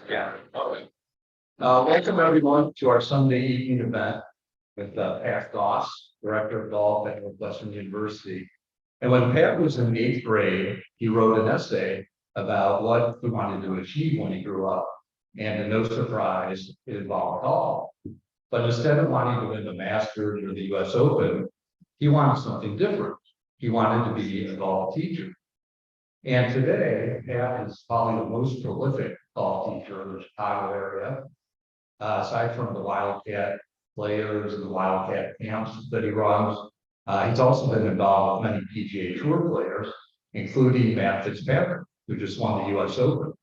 Yeah. Okay. Welcome everyone to our Sunday evening event with Pat Goss, Director of Golf at Northwestern University. And when Pat was in eighth grade, he wrote an essay about what he wanted to achieve when he grew up. And to no surprise, it involved golf. But instead of wanting to win the Masters or the US Open, he wanted something different. He wanted to be a golf teacher. And today, Pat is probably the most prolific golf teacher in the Chicago area. Aside from the Wildcat players and the Wildcat camps that he runs, he's also been involved with many PGA Tour players, including Matt Fitzpatrick, who just won the US Open.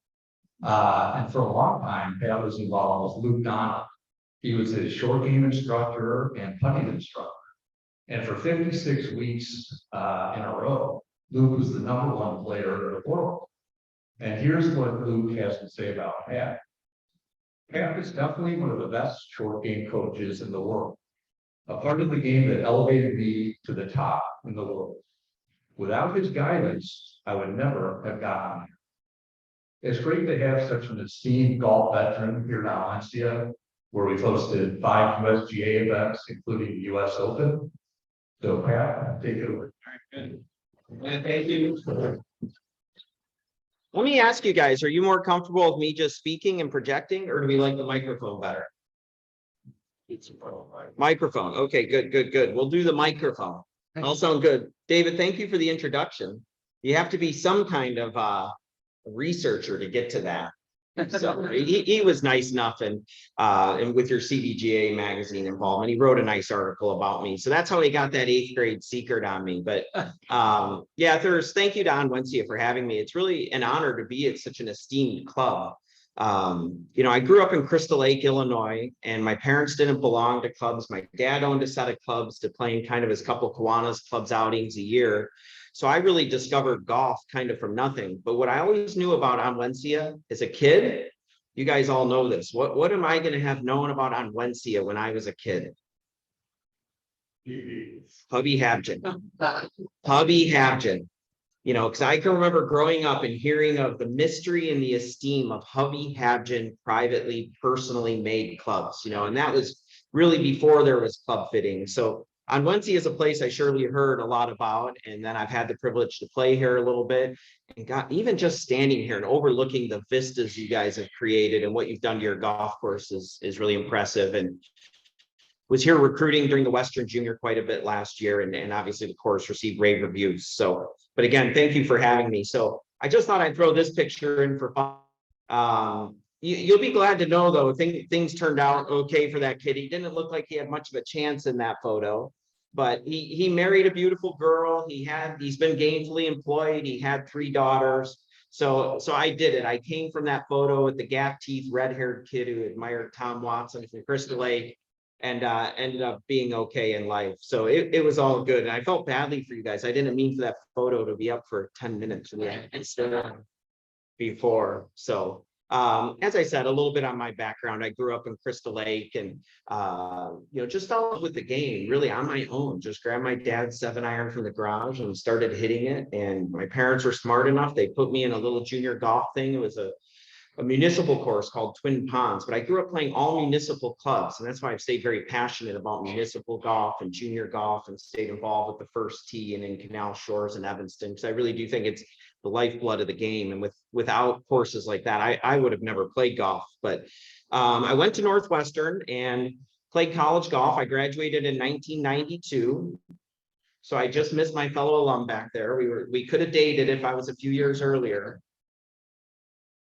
And for a long time, Pat was involved with Luke Donald. He was his short game instructor and putting instructor. And for 56 weeks in a row, Luke was the #1 player in the world. And here's what Luke has to say about Pat. Pat is definitely one of the best short game coaches in the world. A part of the game that elevated me to the top in the world. Without his guidance, I would never have gotten here. It's great to have such an esteemed golf veteran here in Valencia, where we've hosted 5 USGA events, including the US Open. So Pat, take it away. And thank you. Let me ask you guys, are you more comfortable with me just speaking and projecting, or do we like the microphone better? Microphone. Okay, good. We'll do the microphone. All sound good. David, thank you for the introduction. You have to be some kind of researcher to get to that. So he was nice enough, and with your CDGA magazine involvement, he wrote a nice article about me. So that's how he got that 8th grade secret on me. But yeah, thank you to Onwencia for having me. It's really an honor to be at such an esteemed club. I grew up in Crystal Lake, Illinois, and my parents didn't belong to clubs. My dad owned a set of clubs to playing kind of his couple Kiwanis clubs outings a year. So I really discovered golf kind of from nothing. But what I always knew about Onwencia as a kid, you guys all know this. What am I going to have known about Onwencia when I was a kid? Hubby Habgen. Hubby Habgen. Because I can remember growing up and hearing of the mystery and the esteem of Hubby Habgen privately, personally made clubs, and that was really before there was club fitting. So Onwencia is a place I surely heard a lot about, and then I've had the privilege to play here a little bit, and even just standing here and overlooking the vistas you guys have created and what you've done to your golf course is really impressive. And was here recruiting during the Western Junior quite a bit last year, and obviously the course received rave reviews. So, but again, thank you for having me. So I just thought I'd throw this picture in for fun. You'll be glad to know, though, things turned out okay for that kid. He didn't look like he had much of a chance in that photo, but he married a beautiful girl. He's been gainfully employed. He had 3 daughters. So I did it. I came from that photo with the gap teeth, red-haired kid who admired Tom Watson from Crystal Lake, and ended up being okay in life. So it was all good. And I felt badly for you guys. I didn't mean for that photo to be up for 10 minutes before. So as I said, a little bit on my background. I grew up in Crystal Lake, and just fell in love with the game really on my own. Just grabbed my dad's 7-iron from the garage and started hitting it. And my parents were smart enough. They put me in a little junior golf thing. It was a municipal course called Twin Ponds, but I grew up playing all municipal clubs, and that's why I've stayed very passionate about municipal golf and junior golf, and stayed involved with the First Tee and in Canal Shores and Evanston, because I really do think it's the lifeblood of the game. And without courses like that, I would have never played golf. But I went to Northwestern and played college golf. I graduated in 1992. So I just missed my fellow alum back there. We could have dated if I was a few years earlier.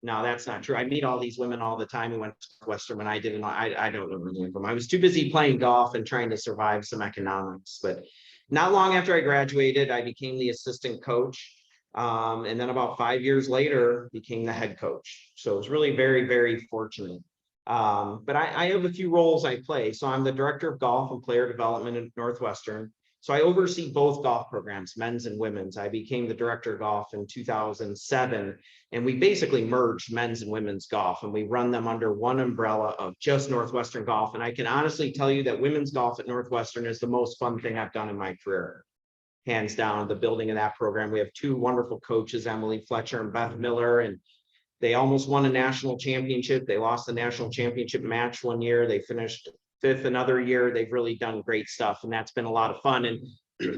No, that's not true. I meet all these women all the time who went to Northwestern when I didn't. I don't know any of them. I was too busy playing golf and trying to survive some economics. But not long after I graduated, I became the assistant coach. And then about 5 years later, became the head coach. So it was really very, very fortunate. But I have a few roles I play. So I'm the director of golf and player development at Northwestern. So I oversee both golf programs, men's and women's. I became the director of golf in 2007, and we basically merged men's and women's golf, and we run them under one umbrella of just Northwestern golf. And I can honestly tell you that women's golf at Northwestern is the most fun thing I've done in my career. Hands down, the building of that program. We have 2 wonderful coaches, Emily Fletcher and Beth Miller, and They almost won a national championship. They lost the national championship match one year. They finished fifth another year. They've really done great stuff, and that's been a lot of fun. And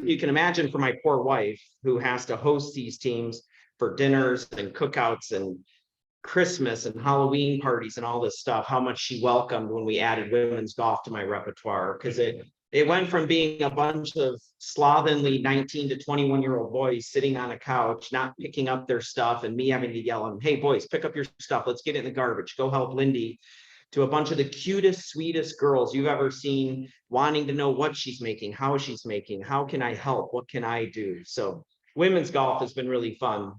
you can imagine for my poor wife, who has to host these teams for dinners and cookouts and Christmas and Halloween parties and all this stuff, how much she welcomed when we added women's golf to my repertoire, because it went from being a bunch of slovenly 19 to 21-year-old boys sitting on a couch, not picking up their stuff, and me having to yell at them, hey boys, pick up your stuff, let's get it in the garbage, go help Lindy, to a bunch of the cutest, sweetest girls you've ever seen, wanting to know what she's making, how can I help, what can I do? So women's golf has been really fun.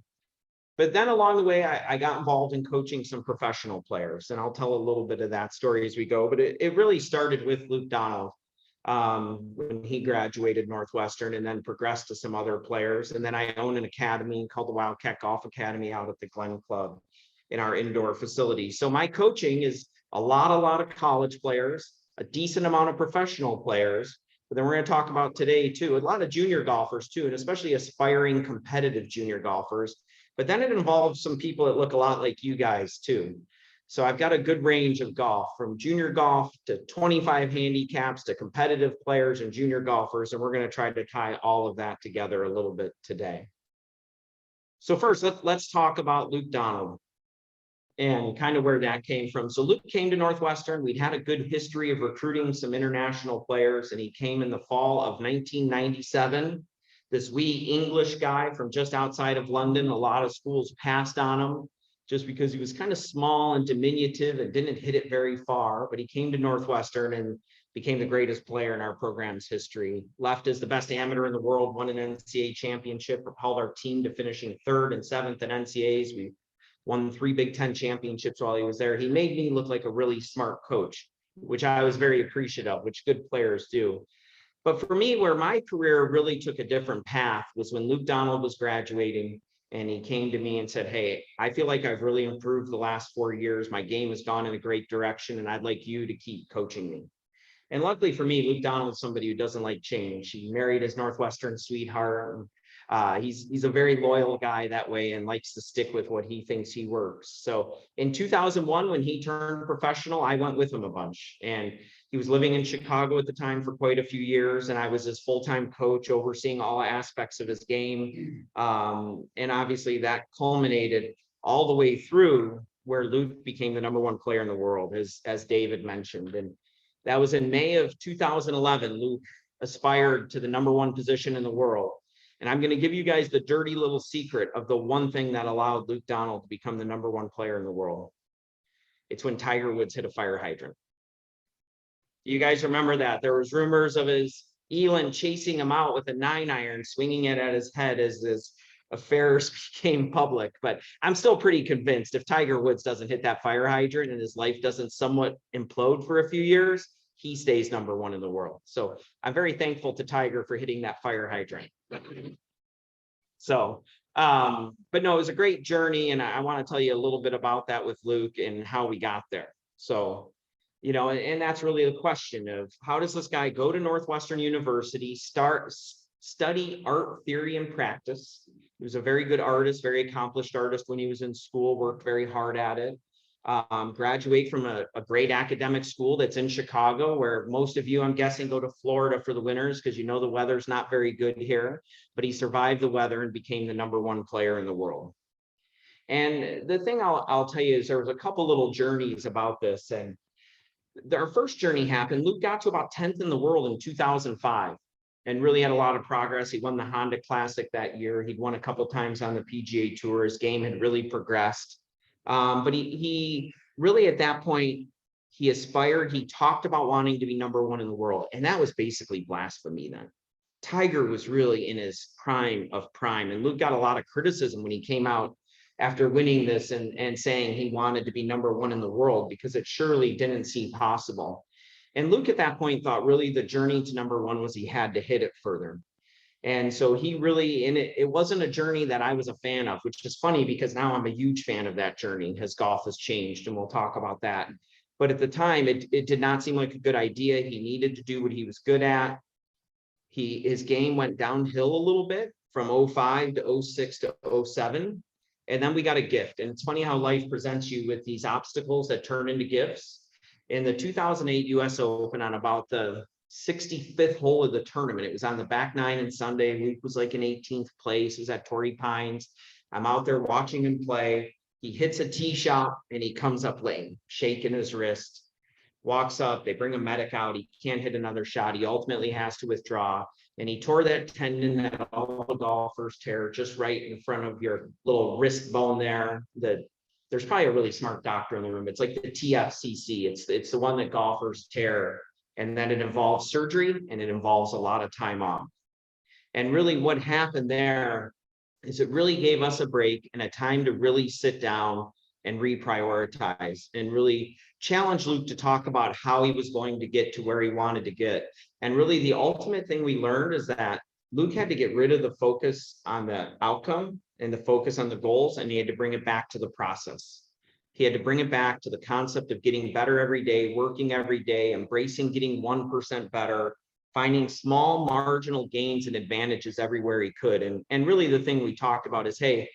But then along the way, I got involved in coaching some professional players, and I'll tell a little bit of that story as we go. But it really started with Luke Donald when he graduated Northwestern, and then progressed to some other players. And then I own an academy called the Wildcat Golf Academy out at the Glen Club in our indoor facility. So my coaching is a lot of college players, a decent amount of professional players. But then we're going to talk about today too, a lot of junior golfers too, and especially aspiring competitive junior golfers. But then it involves some people that look a lot like you guys too. So I've got a good range of golf, from junior golf to 25 handicaps to competitive players and junior golfers. And we're going to try to tie all of that together a little bit today. So first, let's talk about Luke Donald and kind of where that came from. So Luke came to Northwestern. We'd had a good history of recruiting some international players, and he came in the fall of 1997. This wee English guy from just outside of London. A lot of schools passed on him just because he was kind of small and diminutive and didn't hit it very far. But he came to Northwestern and became the greatest player in our program's history. Left as the best amateur in the world, won an NCAA championship, propelled our team to finishing 3rd and 7th in NCAAs. We won 3 Big Ten championships while he was there. He made me look like a really smart coach, which I was very appreciative of, which good players do. But for me, where my career really took a different path was when Luke Donald was graduating, and he came to me and said, hey, I feel like I've really improved the last 4 years. My game has gone in a great direction, and I'd like you to keep coaching me. And luckily for me, Luke Donald is somebody who doesn't like change. He married his Northwestern sweetheart. He's a very loyal guy that way, and likes to stick with what he thinks he works. So in 2001, when he turned professional, I went with him a bunch, and he was living in Chicago at the time for quite a few years, and I was his full-time coach, overseeing all aspects of his game. And obviously that culminated all the way through where Luke became the #1 player in the world, as David mentioned. And that was in May of 2011. Luke aspired to the #1 position in the world. And I'm going to give you guys the dirty little secret of the one thing that allowed Luke Donald to become the #1 player in the world. It's when Tiger Woods hit a fire hydrant. You guys remember that? There was rumors of his Elin chasing him out with a 9-iron, swinging it at his head as this affairs became public. But I'm still pretty convinced if Tiger Woods doesn't hit that fire hydrant and his life doesn't somewhat implode for a few years, he stays #1 in the world. So I'm very thankful to Tiger for hitting that fire hydrant. So, but no, it was a great journey. And I want to tell you a little bit about that with Luke and how we got there. So, and that's really the question of how does this guy go to Northwestern University, study art theory and practice. He was a very good artist, very accomplished artist when he was in school, worked very hard at it. Graduate from a great academic school that's in Chicago, where most of you, I'm guessing, go to Florida for the winters because the weather's not very good here. But he survived the weather and became the #1 player in the world. And the thing I'll tell you is there was a couple little journeys about this. And our first journey happened. Luke got to about 10th in the world in 2005 and really had a lot of progress. He won the Honda Classic that year. He'd won a couple times on the PGA Tour. His game had really progressed. But he really, at that point, he aspired. He talked about wanting to be #1 in the world. And that was basically blasphemy then. Tiger was really in his prime of prime. And Luke got a lot of criticism when he came out after winning this and saying he wanted to be #1 in the world, because it surely didn't seem possible. And Luke at that point thought really the journey to #1 was he had to hit it further. And so he really, and it wasn't a journey that I was a fan of, which is funny because now I'm a huge fan of that journey as golf has changed, and we'll talk about that. But at the time, it did not seem like a good idea. He needed to do what he was good at. His game went downhill a little bit from 05 to 06 to 07. And then we got a gift. And it's funny how life presents you with these obstacles that turn into gifts. In the 2008 US Open, on about the 65th hole of the tournament, it was on the back nine and Sunday. Luke was like in 18th place. He was at Torrey Pines. I'm out there watching him play. He hits a tee shot and he comes up lame, shaking his wrist, walks up. They bring a medic out. He can't hit another shot. He ultimately has to withdraw. And he tore that tendon that all the golfers tear, just right in front of your little wrist bone there. There's probably a really smart doctor in the room. It's like the TFCC. It's the one that golfers tear. And then it involves surgery and it involves a lot of time off. And really what happened there is it really gave us a break and a time to really sit down and reprioritize and really challenge Luke to talk about how he was going to get to where he wanted to get. And really the ultimate thing we learned is that Luke had to get rid of the focus on the outcome and the focus on the goals, and he had to bring it back to the process. He had to bring it back to the concept of getting better every day, working every day, embracing getting 1% better, finding small marginal gains and advantages everywhere he could. And really the thing we talked about is, hey,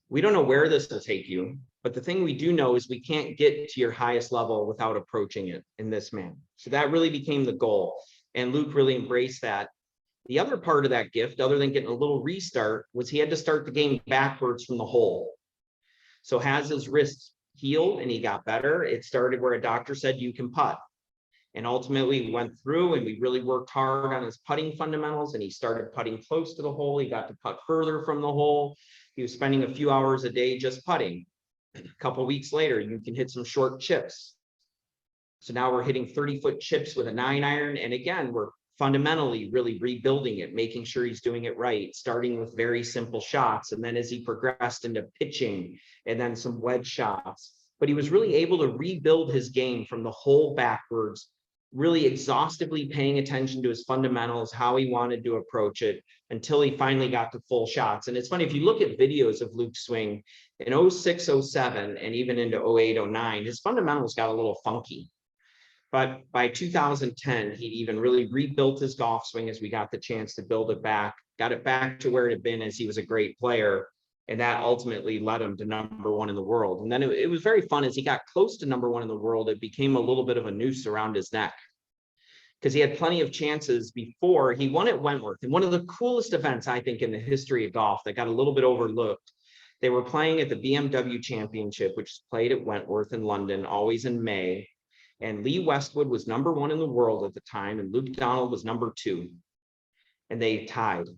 we don't know where this will take you, but the thing we do know is we can't get to your highest level without approaching it in this manner. So that really became the goal. And Luke really embraced that. The other part of that gift, other than getting a little restart, was he had to start the game backwards from the hole. So as his wrist healed and he got better, it started where a doctor said you can putt. And ultimately we went through and we really worked hard on his putting fundamentals, and he started putting close to the hole. He got to putt further from the hole. He was spending a few hours a day just putting. A couple of weeks later, you can hit some short chips. So now we're hitting 30-foot chips with a 9-iron. And again, we're fundamentally really rebuilding it, making sure he's doing it right, starting with very simple shots. And then as he progressed into pitching and then some wedge shots, but he was really able to rebuild his game from the hole backwards, really exhaustively paying attention to his fundamentals, how he wanted to approach it, until he finally got to full shots. And it's funny, if you look at videos of Luke's swing in 06, 07, and even into 08, 09, his fundamentals got a little funky. But by 2010, he even really rebuilt his golf swing as we got the chance to build it back, got it back to where it had been as he was a great player. And that ultimately led him to #1 in the world. And then it was very fun as he got close to #1 in the world. It became a little bit of a noose around his neck, because he had plenty of chances before. He won at Wentworth, and one of the coolest events, I think, in the history of golf that got a little bit overlooked. They were playing at the BMW Championship, which is played at Wentworth in London, always in May. And Lee Westwood was #1 in the world at the time, and Luke Donald was #2. And they tied.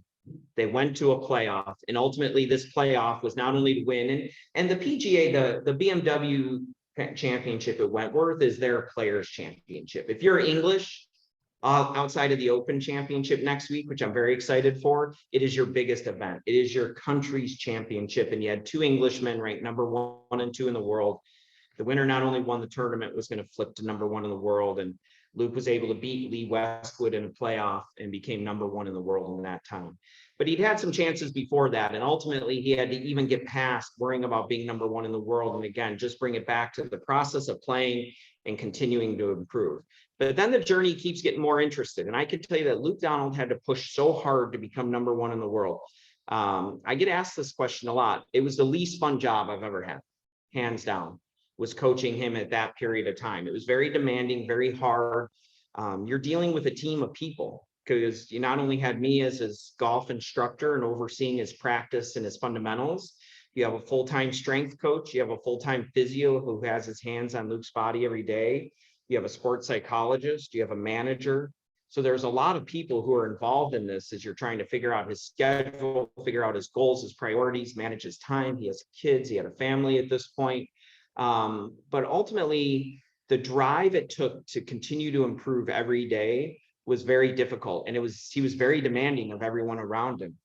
They went to a playoff, and ultimately this playoff was not only to win, and the PGA, the BMW Championship at Wentworth is their players' championship. If you're English, outside of the Open Championship next week, which I'm very excited for, it is your biggest event. It is your country's championship, and you had 2 Englishmen ranked #1 and 2 in the world. The winner not only won the tournament, was going to flip to #1 in the world, and Luke was able to beat Lee Westwood in a playoff and became #1 in the world in that time. But he'd had some chances before that, and ultimately he had to even get past worrying about being #1 in the world, and again, just bring it back to the process of playing and continuing to improve. But then the journey keeps getting more interesting, and I can tell you that Luke Donald had to push so hard to become #1 in the world. I get asked this question a lot. It was the least fun job I've ever had, hands down, was coaching him at that period of time. It was very demanding, very hard. You're dealing with a team of people, because you not only had me as his golf instructor and overseeing his practice and his fundamentals, you have a full-time strength coach, you have a full-time physio who has his hands on Luke's body every day, you have a sports psychologist, you have a manager. So there's a lot of people who are involved in this as you're trying to figure out his schedule, figure out his goals, his priorities, manage his time. He has kids, he had a family at this point. But ultimately, the drive it took to continue to improve every day was very difficult. And he was very demanding of everyone around him,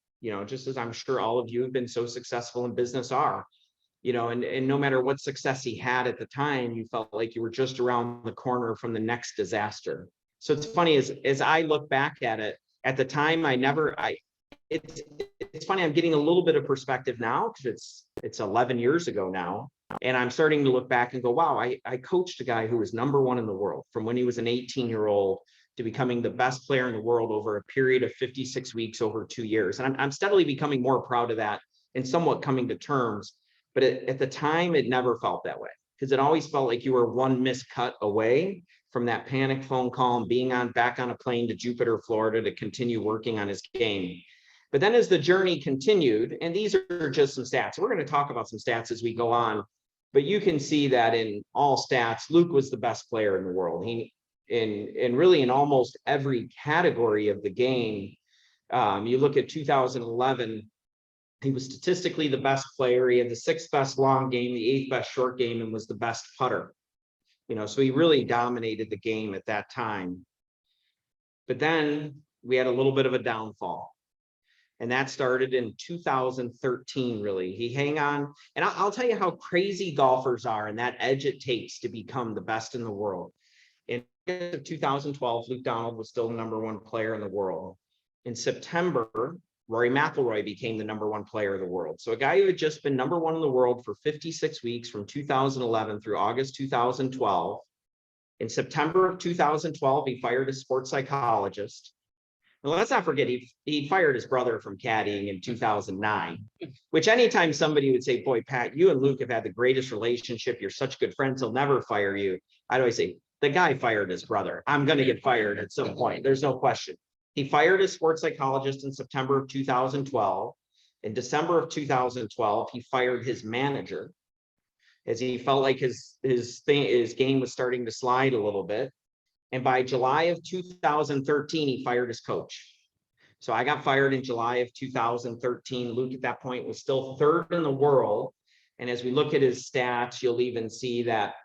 just as I'm sure all of you have been so successful in business are, and no matter what success he had at the time, you felt like you were just around the corner from the next disaster. So it's funny, as I look back at it, at the time, it's funny, I'm getting a little bit of perspective now, because it's 11 years ago now. And I'm starting to look back and go, wow, I coached a guy who was #1 in the world from when he was an 18-year-old to becoming the best player in the world over a period of 56 weeks over 2 years. And I'm steadily becoming more proud of that and somewhat coming to terms. But at the time, it never felt that way, because it always felt like you were one miscut away from that panic phone call and being back on a plane to Jupiter, Florida to continue working on his game. But then as the journey continued, and these are just some stats, we're going to talk about some stats as we go on, but you can see that in all stats, Luke was the best player in the world. He, in really in almost every category of the game. You look at 2011, he was statistically the best player. He had the 6th best long game, the 8th best short game, and was the best putter. So he really dominated the game at that time. But then we had a little bit of a downfall. And that started in 2013, really. He hang on, and I'll tell you how crazy golfers are and that edge it takes to become the best in the world. In 2012, Luke Donald was still the #1 player in the world. In September, Rory McIlroy became the #1 player of the world. So a guy who had just been #1 in the world for 56 weeks from 2011 through August 2012. In September of 2012, he fired a sports psychologist. Well, let's not forget, he fired his brother from caddying in 2009, which anytime somebody would say, boy, Pat, you and Luke have had the greatest relationship. You're such good friends. He'll never fire you. I'd always say, the guy fired his brother. I'm going to get fired at some point. There's no question. He fired his sports psychologist in September of 2012. In December of 2012, he fired his manager as he felt like his game was starting to slide a little bit. And by July of 2013, he fired his coach. So I got fired in July of 2013. Luke at that point was still 3rd in the world. And as we look at his stats, you'll even see that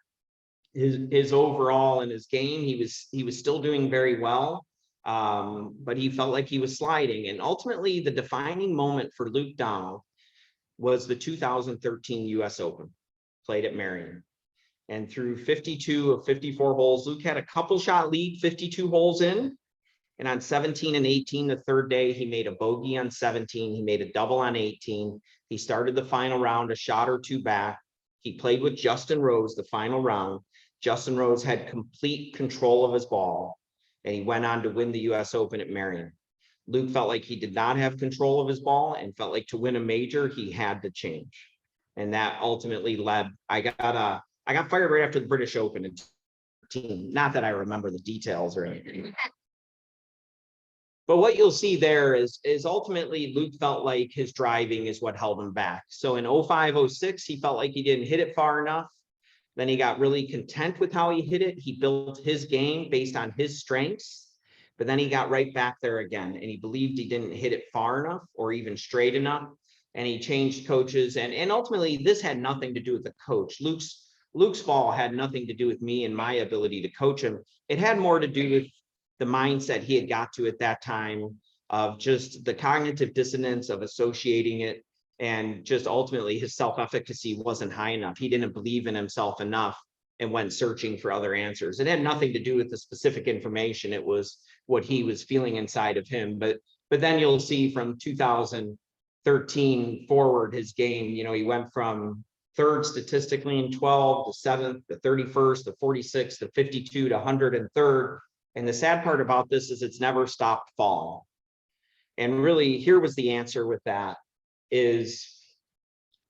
his overall in his game, he was still doing very well. But he felt like he was sliding. And ultimately, the defining moment for Luke Donald was the 2013 US Open, played at Merion. And through 52 of 54 holes, Luke had a couple shot lead, 52 holes in. And on 17 and 18, the 3rd day, he made a bogey on 17. He made a double on 18. He started the final round a shot or 2 back. He played with Justin Rose the final round. Justin Rose had complete control of his ball, and he went on to win the US Open at Merion. Luke felt like he did not have control of his ball and felt like to win a major, he had to change. And that ultimately led, I got fired right after the British Open in 2013. Not that I remember the details or anything. But what you'll see there is ultimately Luke felt like his driving is what held him back. So in 05, 06, he felt like he didn't hit it far enough. Then he got really content with how he hit it. He built his game based on his strengths, but then he got right back there again. And he believed he didn't hit it far enough or even straight enough. And he changed coaches. And ultimately, this had nothing to do with the coach. Luke's fall had nothing to do with me and my ability to coach him. It had more to do with the mindset he had got to at that time of just the cognitive dissonance of associating it, and just ultimately his self-efficacy wasn't high enough. He didn't believe in himself enough and went searching for other answers. It had nothing to do with the specific information. It was what he was feeling inside of him. But then you'll see from 2013 forward, his game, he went from 3rd statistically in 12 to 7th to 31st to 46th to 52 to 103rd. And the sad part about this is it's never stopped falling. And really, here was the answer with that is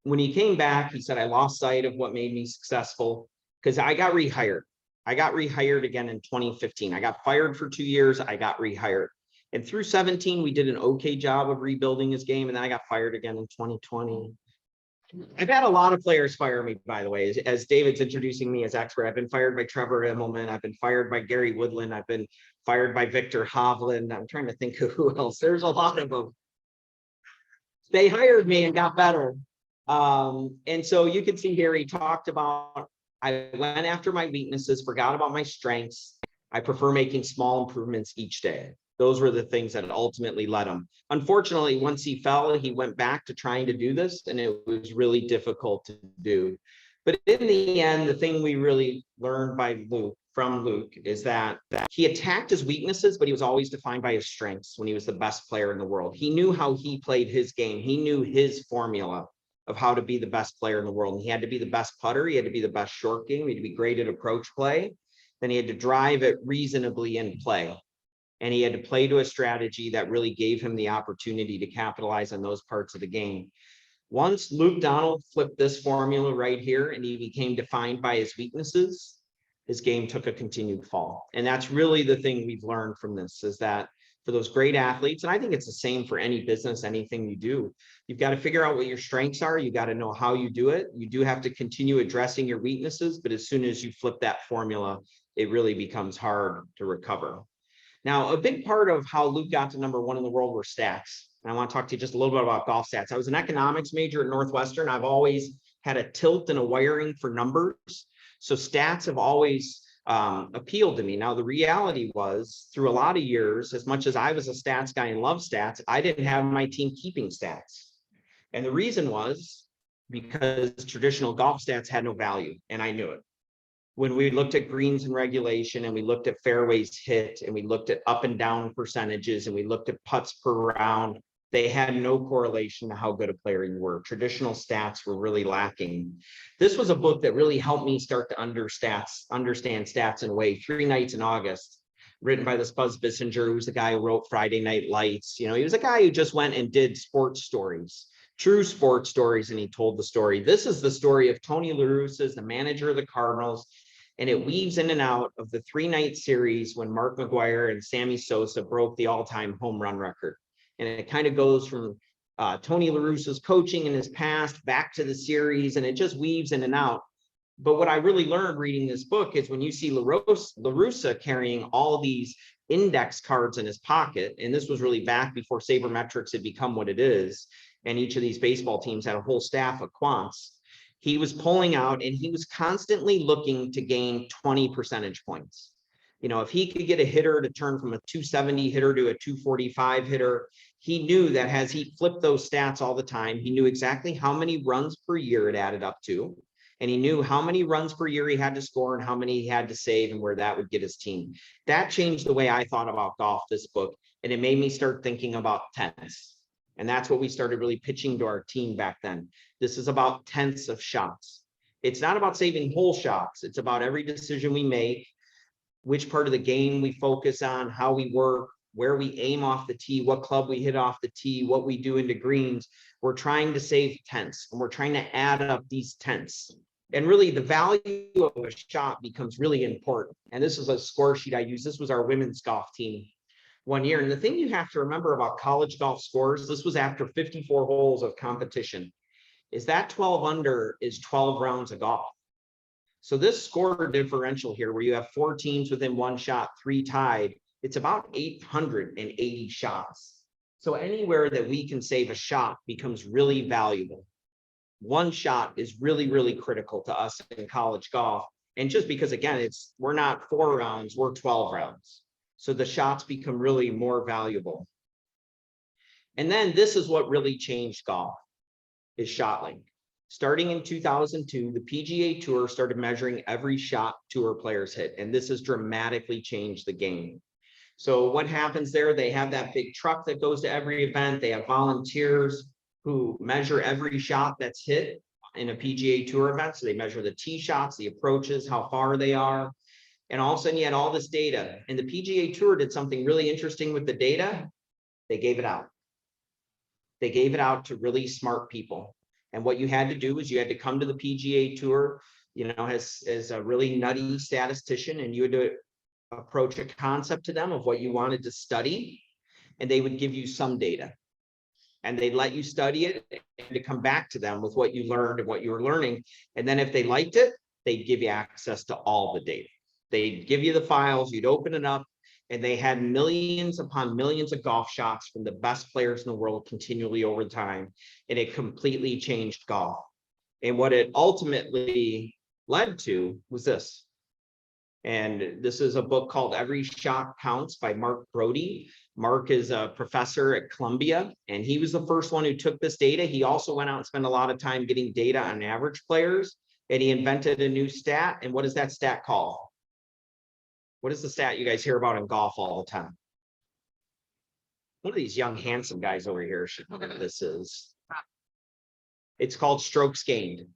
when he came back, he said, I lost sight of what made me successful because I got rehired. I got rehired again in 2015. I got fired for 2 years. I got rehired. And through 17, we did an okay job of rebuilding his game. And then I got fired again in 2020. I've had a lot of players fire me, by the way, as David's introducing me as expert. I've been fired by Trevor Immelman. I've been fired by Gary Woodland. I've been fired by Victor Hovland. I'm trying to think of who else. There's a lot of them. They hired me and got better. And so you can see here, he talked about, I went after my weaknesses, forgot about my strengths. I prefer making small improvements each day. Those were the things that ultimately led him. Unfortunately, once he fell, he went back to trying to do this, and it was really difficult to do. But in the end, the thing we really learned from Luke is that he attacked his weaknesses, but he was always defined by his strengths when he was the best player in the world. He knew how he played his game. He knew his formula of how to be the best player in the world. And he had to be the best putter. He had to be the best short game. He had to be great at approach play. Then he had to drive it reasonably in play. And he had to play to a strategy that really gave him the opportunity to capitalize on those parts of the game. Once Luke Donald flipped this formula right here and he became defined by his weaknesses, his game took a continued fall. And that's really the thing we've learned from this, is that for those great athletes, and I think it's the same for any business, anything you do, you've got to figure out what your strengths are. You got to know how you do it. You do have to continue addressing your weaknesses, but as soon as you flip that formula, it really becomes hard to recover. Now, a big part of how Luke got to #1 in the world were stats. And I want to talk to you just a little bit about golf stats. I was an economics major at Northwestern. I've always had a tilt and a wiring for numbers. So stats have always appealed to me. Now, the reality was, through a lot of years, as much as I was a stats guy and loved stats, I didn't have my team keeping stats. And the reason was because traditional golf stats had no value, and I knew it. When we looked at greens and regulation, and we looked at fairways hit, and we looked at up and down percentages, and we looked at putts per round, they had no correlation to how good a player you were. Traditional stats were really lacking. This was a book that really helped me start to understand stats in a way. 3 Nights in August, written by this Buzz Bissinger, who's the guy who wrote Friday Night Lights. You know, he was a guy who just went and did sports stories, true sports stories, and he told the story. This is the story of Tony La Russa, the manager of the Cardinals, and it weaves in and out of the 3-night series when Mark McGwire and Sammy Sosa broke the all-time home run record. And it kind of goes from Tony La Russa's coaching in his past back to the series, and it just weaves in and out. But what I really learned reading this book is when you see La Russa carrying all these index cards in his pocket, and this was really back before sabermetrics had become what it is, and each of these baseball teams had a whole staff of quants, he was pulling out and he was constantly looking to gain 20 percentage points. You know, if he could get a hitter to turn from a 270 hitter to a 245 hitter, he knew that as he flipped those stats all the time, he knew exactly how many runs per year it added up to. And he knew how many runs per year he had to score and how many he had to save and where that would get his team. That changed the way I thought about golf, this book. And it made me start thinking about tenths. And that's what we started really pitching to our team back then. This is about tenths of shots. It's not about saving whole shots. It's about every decision we make, which part of the game we focus on, how we work, where we aim off the tee, what club we hit off the tee, what we do into greens. We're trying to save tenths, and we're trying to add up these tenths. And really the value of a shot becomes really important. And this is a score sheet I use. This was our women's golf team one year. And the thing you have to remember about college golf scores, this was after 54 holes of competition, is that 12 under is 12 rounds of golf. So this score differential here, where you have 4 teams within 1 shot, 3 tied, it's about 880 shots. So anywhere that we can save a shot becomes really valuable. 1 shot is really, really critical to us in college golf. And just because, again, we're not 4 rounds, we're 12 rounds. So the shots become really more valuable. And then this is what really changed golf, is shot length. Starting in 2002, the PGA Tour started measuring every shot tour players hit, and this has dramatically changed the game. So what happens there? They have that big truck that goes to every event. They have volunteers who measure every shot that's hit in a PGA Tour event. So they measure the tee shots, the approaches, how far they are. And all of a sudden you had all this data. And the PGA Tour did something really interesting with the data. They gave it out. They gave it out to really smart people. And what you had to do is you had to come to the PGA Tour, you know, as a really nutty statistician, and you had to approach a concept to them of what you wanted to study, and they would give you some data. And they'd let you study it and to come back to them with what you learned and what you were learning. And then if they liked it, they'd give you access to all the data. They'd give you the files, you'd open it up, and they had millions upon millions of golf shots from the best players in the world continually over time. And it completely changed golf. And what it ultimately led to was this. And this is a book called Every Shot Counts by Mark Brody. Mark is a professor at Columbia, and he was the first one who took this data. He also went out and spent a lot of time getting data on average players, and he invented a new stat. And what is that stat called? What is the stat you guys hear about in golf all the time? One of these young, handsome guys over here should know what this is. It's called strokes gained.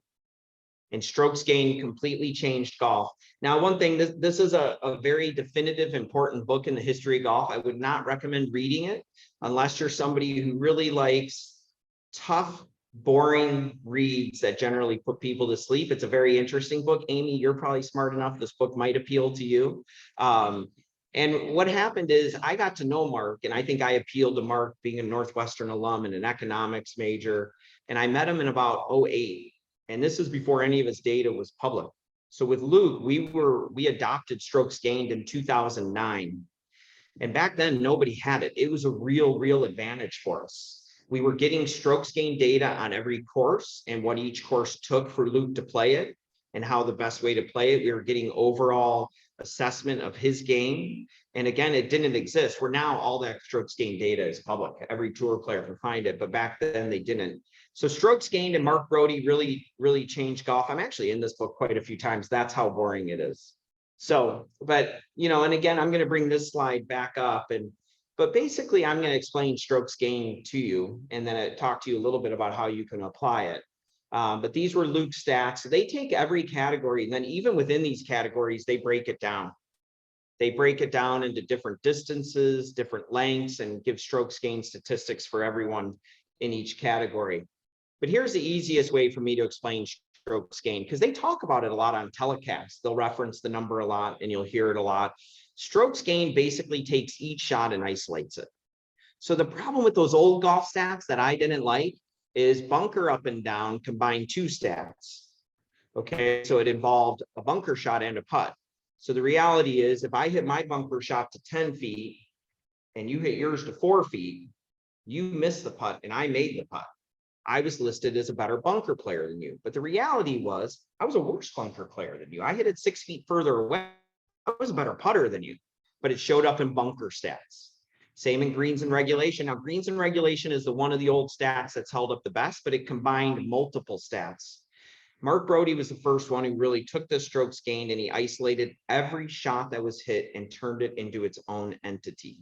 And strokes gained completely changed golf. Now, one thing, this is a very definitive, important book in the history of golf. I would not recommend reading it unless you're somebody who really likes tough boring reads that generally put people to sleep. It's a very interesting book. Amy, you're probably smart enough. This book might appeal to you. And what happened is I got to know Mark, and I think I appealed to Mark being a Northwestern alum and an economics major. And I met him in about 08. And this is before any of his data was public. So with Luke, we adopted strokes gained in 2009. And back then, nobody had it. It was a real advantage for us. We were getting strokes gained data on every course and what each course took for Luke to play it and how the best way to play it. We were getting overall assessment of his game. And again, it didn't exist. Where now all that strokes gained data is public. Every tour player can find it, but back then they didn't. So strokes gained and Mark Brody really changed golf. I'm actually in this book quite a few times. That's how boring it is. So, but, and again, I'm going to bring this slide back up but basically I'm going to explain strokes gained to you and then I talk to you a little bit about how you can apply it. But these were Luke's stats. They take every category and then even within these categories, they break it down. They break it down into different distances, different lengths, and give strokes gained statistics for everyone in each category. But here's the easiest way for me to explain strokes gained, because they talk about it a lot on telecasts. They'll reference the number a lot and you'll hear it a lot. Strokes gained basically takes each shot and isolates it. So the problem with those old golf stats that I didn't like is bunker up and down combined two stats. Okay, so it involved a bunker shot and a putt. So the reality is if I hit my bunker shot to 10 feet and you hit yours to 4 feet, you missed the putt and I made the putt. I was listed as a better bunker player than you. But the reality was I was a worse bunker player than you. I hit it 6 feet further away. I was a better putter than you, but it showed up in bunker stats. Same in greens and regulation. Now, greens and regulation is the one of the old stats that's held up the best, but it combined multiple stats. Mark Brody was the first one who really took the strokes gained and he isolated every shot that was hit and turned it into its own entity.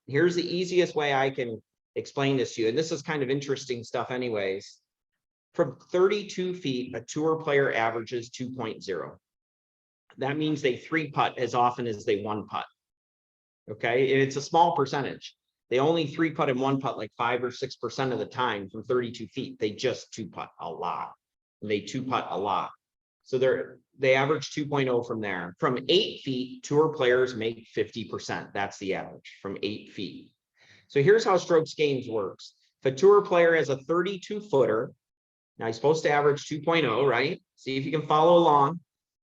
Here's the easiest way I can explain this to you, and this is kind of interesting stuff anyways. From 32 feet, a tour player averages 2.0. That means they 3-putt as often as they 1-putt. Okay, and it's a small percentage. They only 3-putt and 1-putt like 5 or 6% of the time from 32 feet. They just 2-putt a lot. They 2-putt a lot. So they average 2.0 from there. From 8 feet, tour players make 50%. That's the average from 8 feet. So here's how strokes gained works. If a tour player has a 32-footer, now he's supposed to average 2.0, right? See if you can follow along.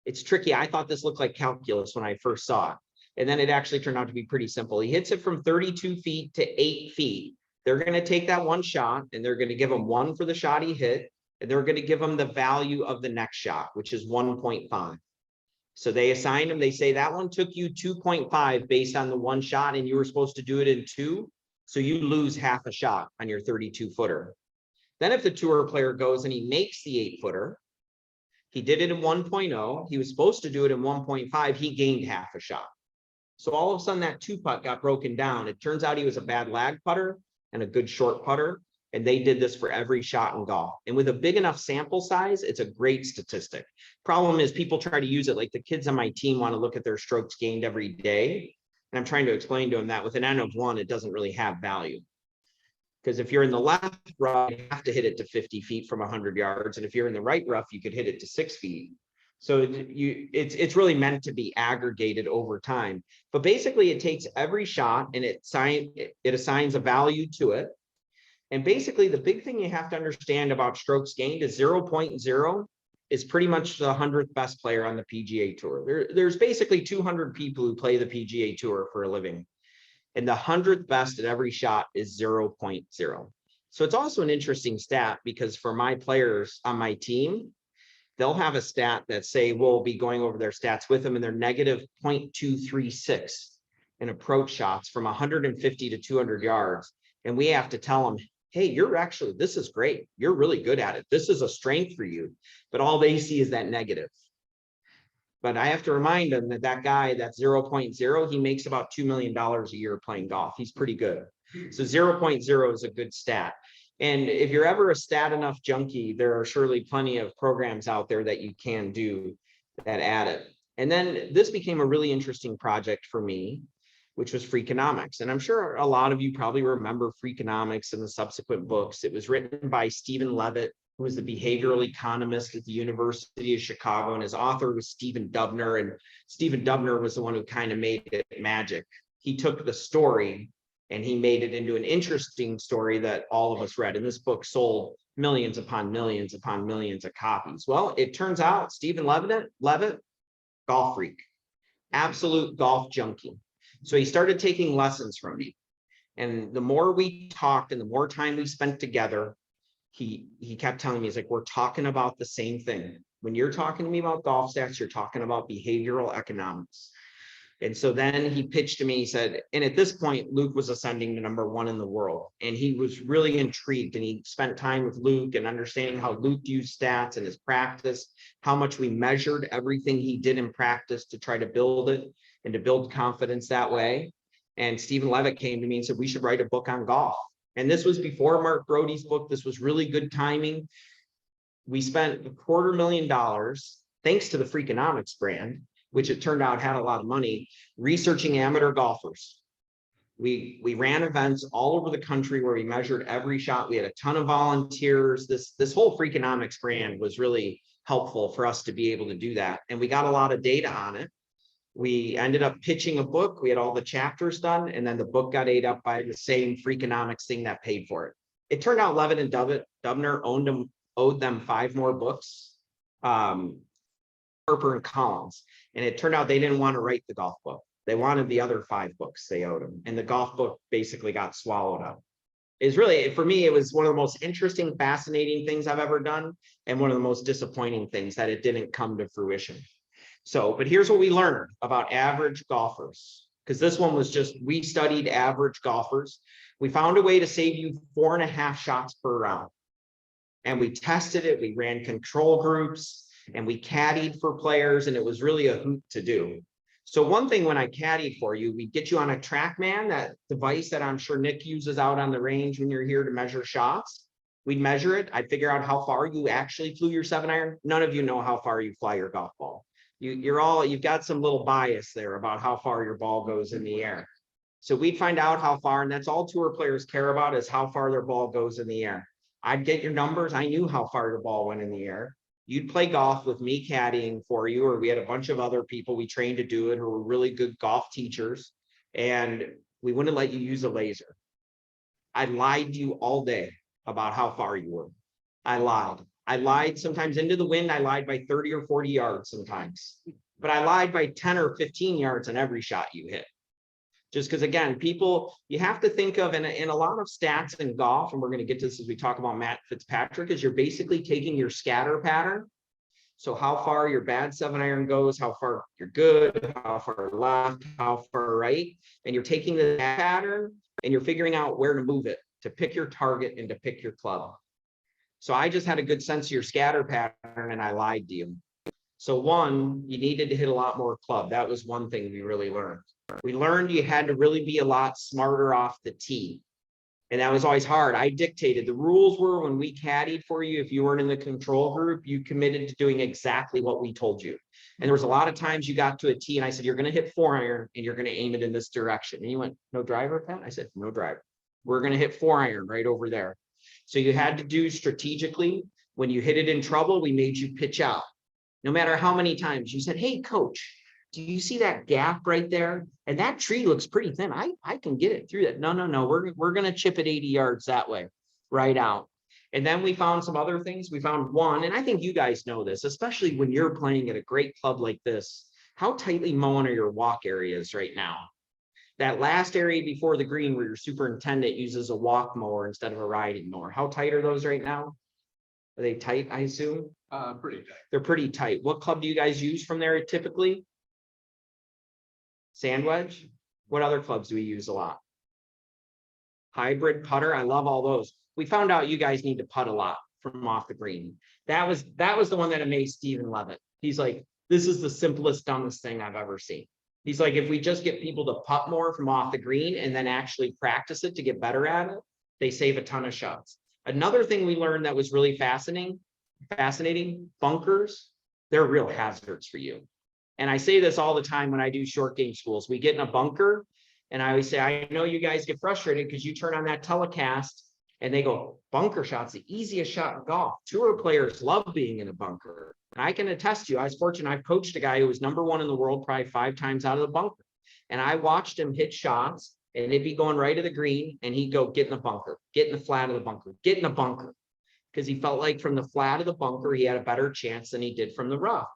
It's tricky. I thought this looked like calculus when I first saw it. And then it actually turned out to be pretty simple. He hits it from 32 feet to 8 feet. They're going to take that one shot and they're going to give him 1 for the shot he hit. And they're going to give him the value of the next shot, which is 1.5. So they assign him, they say that one took you 2.5 based on the one shot and you were supposed to do it in 2. So you lose half a shot on your 32-footer. Then if the tour player goes and he makes the 8-footer, he did it in 1.0, he was supposed to do it in 1.5, he gained half a shot. So all of a sudden that 2-putt got broken down. It turns out he was a bad lag putter and a good short putter. And they did this for every shot in golf. And with a big enough sample size, it's a great statistic. Problem is people try to use it, like the kids on my team want to look at their strokes gained every day. And I'm trying to explain to them that with an N of 1, it doesn't really have value. Because if you're in the left rough, you have to hit it to 50 feet from 100 yards. And if you're in the right rough, you could hit it to 6 feet. So it's really meant to be aggregated over time. But basically it takes every shot and it assigns a value to it. And basically the big thing you have to understand about strokes gained is 0.0 is pretty much the 100th best player on the PGA Tour. There's basically 200 people who play the PGA Tour for a living. And the 100th best at every shot is 0.0. So it's also an interesting stat because for my players on my team, they'll have a stat that say we'll be going over their stats with them and they're negative 0.236 in approach shots from 150 to 200 yards. And we have to tell them, hey, this is great. You're really good at it. This is a strength for you. But all they see is that negative. But I have to remind them that guy, that's 0.0, he makes about $2 million a year playing golf. He's pretty good. So 0.0 is a good stat. And if you're ever a stat enough junkie, there are surely plenty of programs out there that you can do that add it. And then this became a really interesting project for me, which was Freakonomics. And I'm sure a lot of you probably remember Freakonomics and the subsequent books. It was written by Stephen Levitt, who was the behavioral economist at the University of Chicago, and his author was Stephen Dubner. And Stephen Dubner was the one who kind of made it magic. He took the story and he made it into an interesting story that all of us read. And this book sold millions upon millions upon millions of copies. Well, it turns out Stephen Levitt, golf freak, absolute golf junkie. So he started taking lessons from me. And the more we talked and the more time we spent together, he kept telling me, he's like, we're talking about the same thing. When you're talking to me about golf stats, you're talking about behavioral economics. And so then he pitched to me, he said, and at this point, Luke was ascending to #1 in the world. And he was really intrigued, and he spent time with Luke and understanding how Luke used stats in his practice, how much we measured everything he did in practice to try to build it and to build confidence that way. And Stephen Levitt came to me and said, we should write a book on golf. And this was before Mark Brody's book. This was really good timing. We spent $250,000, thanks to the Freakonomics brand, which it turned out had a lot of money, researching amateur golfers. We ran events all over the country where we measured every shot. We had a ton of volunteers. This whole Freakonomics brand was really helpful for us to be able to do that. And we got a lot of data on it. We ended up pitching a book. We had all the chapters done, and then the book got ate up by the same Freakonomics thing that paid for it. It turned out Levitt and Dubner owed them 5 more books, Harper and Collins. And it turned out they didn't want to write the golf book. They wanted the other 5 books they owed them. And the golf book basically got swallowed up. It's really, for me, it was one of the most interesting, fascinating things I've ever done, and one of the most disappointing things that it didn't come to fruition. So, but here's what we learned about average golfers, because this one was just, we studied average golfers. We found a way to save you 4.5 shots per round. And we tested it. We ran control groups and we caddied for players, and it was really a hoot to do. So one thing, when I caddied for you, we get you on a TrackMan, that device that I'm sure Nick uses out on the range when you're here to measure shots. We'd measure it. I'd figure out how far you actually flew your 7-iron. None of you know how far you fly your golf ball. You've got some little bias there about how far your ball goes in the air. So we'd find out how far, and that's all tour players care about, is how far their ball goes in the air. I'd get your numbers. I knew how far your ball went in the air. You'd play golf with me caddying for you, or we had a bunch of other people we trained to do it who were really good golf teachers, and we wouldn't let you use a laser. I lied to you all day about how far you were. I lied sometimes into the wind. I lied by 30 or 40 yards sometimes, but I lied by 10 or 15 yards on every shot you hit. Just because, again, people, you have to think of, in a lot of stats in golf, and we're going to get to this as we talk about Matt Fitzpatrick, is you're basically taking your scatter pattern. So how far your bad 7-iron goes, how far you're good, how far left, how far right, and you're taking the pattern and you're figuring out where to move it, to pick your target and to pick your club. So I just had a good sense of your scatter pattern, and I lied to you. So one, you needed to hit a lot more club. That was one thing we really learned. We learned you had to really be a lot smarter off the tee. And that was always hard. I dictated. The rules were, when we caddied for you, if you weren't in the control group, you committed to doing exactly what we told you. And there was a lot of times you got to a tee and I said, you're going to hit 4-iron and you're going to aim it in this direction. And you went, no driver, Pat? I said, no driver. We're going to hit 4-iron right over there. So you had to do strategically. When you hit it in trouble, we made you pitch out. No matter how many times you said, hey, coach, do you see that gap right there? And that tree looks pretty thin. I can get it through that. No. We're going to chip it 80 yards that way, right out. And then we found some other things. We found one, and I think you guys know this, especially when you're playing at a great club like this, how tightly mown are your walk areas right now? That last area before the green where your superintendent uses a walk mower instead of a riding mower. How tight are those right now? Are they tight, I assume? Pretty tight. They're pretty tight. What club do you guys use from there typically? Sand wedge? What other clubs do we use a lot? Hybrid putter. I love all those. We found out you guys need to putt a lot from off the green. That was the one that amazed Stephen Levitt. He's like, this is the simplest, dumbest thing I've ever seen. He's like, if we just get people to putt more from off the green and then actually practice it to get better at it, they save a ton of shots. Another thing we learned that was really fascinating, bunkers, they're real hazards for you. And I say this all the time when I do short game schools. We get in a bunker And I always say, I know you guys get frustrated because you turn on that telecast and they go, bunker shot's the easiest shot in golf. Tour players love being in a bunker. And I can attest to you, I was fortunate, I've coached a guy who was #1 in the world probably 5 times out of the bunker. And I watched him hit shots and it'd be going right to the green and he'd go, get in the bunker, get in the flat of the bunker, get in the bunker. Because he felt like from the flat of the bunker, he had a better chance than he did from the rough.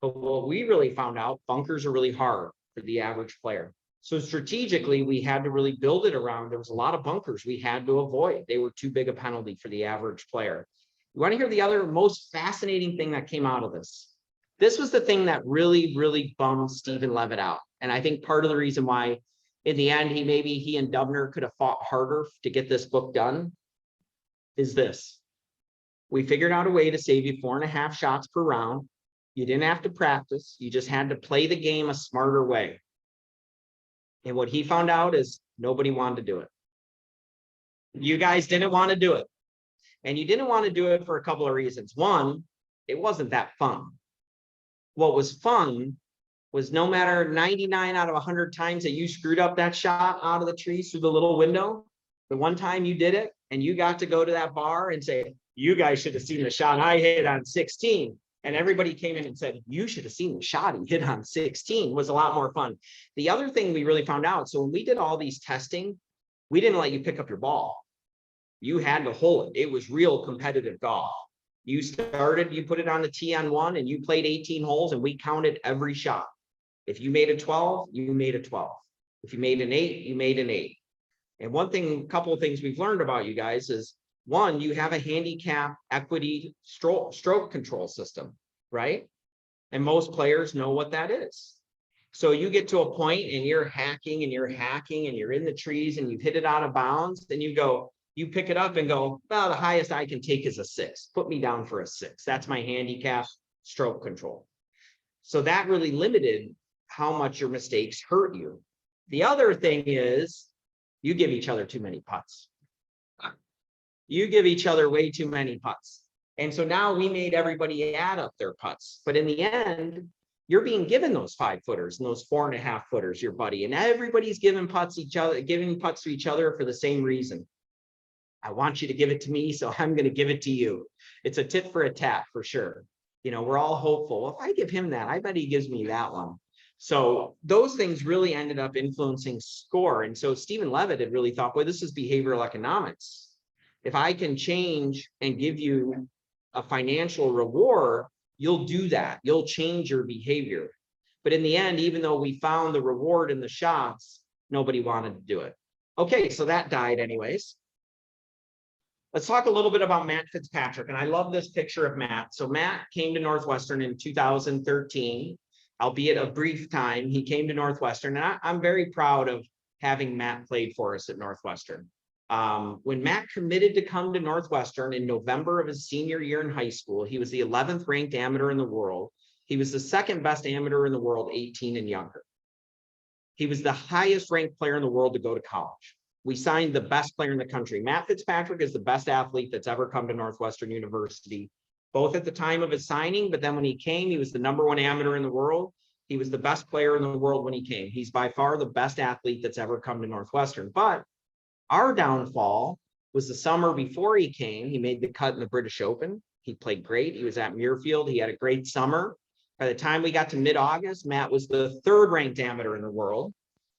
But what we really found out, bunkers are really hard for the average player. So strategically, we had to really build it around. There was a lot of bunkers we had to avoid. They were too big a penalty for the average player. You want to hear the other most fascinating thing that came out of this? This was the thing that really, really bummed Stephen Levitt out. And I think part of the reason why in the end, he and Dubner could have fought harder to get this book done is this. We figured out a way to save you 4.5 shots per round. You didn't have to practice. You just had to play the game a smarter way. And what he found out is nobody wanted to do it. You guys didn't want to do it. And you didn't want to do it for a couple of reasons. One, it wasn't that fun. What was fun was no matter 99 out of 100 times that you screwed up that shot out of the trees through the little window, the one time you did it and you got to go to that bar and say, you guys should have seen the shot I hit on 16. And everybody came in and said, you should have seen the shot he hit on 16 was a lot more fun. The other thing we really found out, so when we did all these testing, we didn't let you pick up your ball. You had to hold it. It was real competitive golf. You started, you put it on the tee on 1 and you played 18 holes and we counted every shot. If you made a 12, you made a 12. If you made an 8, you made an 8. And a couple of things we've learned about you guys is, one, you have a handicap equity stroke control system, right? And most players know what that is. So you get to a point and you're hacking and you're in the trees and you've hit it out of bounds. Then you pick it up and go, well, the highest I can take is a 6. Put me down for a 6. That's my handicap stroke control. So that really limited how much your mistakes hurt you. The other thing is you give each other too many putts. You give each other way too many putts. And so now we made everybody add up their putts. But in the end, you're being given those 5-footers and those 4.5-footers, your buddy. And everybody's giving putts to each other for the same reason. I want you to give it to me, so I'm going to give it to you. It's a tit for a tat for sure. You know, we're all hopeful. Well, if I give him that, I bet he gives me that one. So those things really ended up influencing score. And so Stephen Levitt had really thought, boy, this is behavioral economics. If I can change and give you a financial reward, you'll do that. You'll change your behavior. But in the end, even though we found the reward in the shots, nobody wanted to do it. Okay, so that died anyways. Let's talk a little bit about Matt Fitzpatrick. And I love this picture of Matt. So Matt came to Northwestern in 2013, albeit a brief time. He came to Northwestern, and I'm very proud of having Matt played for us at Northwestern. When Matt committed to come to Northwestern in November of his senior year in high school, he was the 11th ranked amateur in the world. He was the second best amateur in the world, 18 and younger. He was the highest ranked player in the world to go to college. We signed the best player in the country. Matt Fitzpatrick is the best athlete that's ever come to Northwestern University, both at the time of his signing, but then when he came, he was the #1 amateur in the world. He was the best player in the world when he came. He's by far the best athlete that's ever come to Northwestern. But our downfall was the summer before he came. He made the cut in the British Open. He played great. He was at Muirfield. He had a great summer. By the time we got to mid-August, Matt was the 3rd ranked amateur in the world.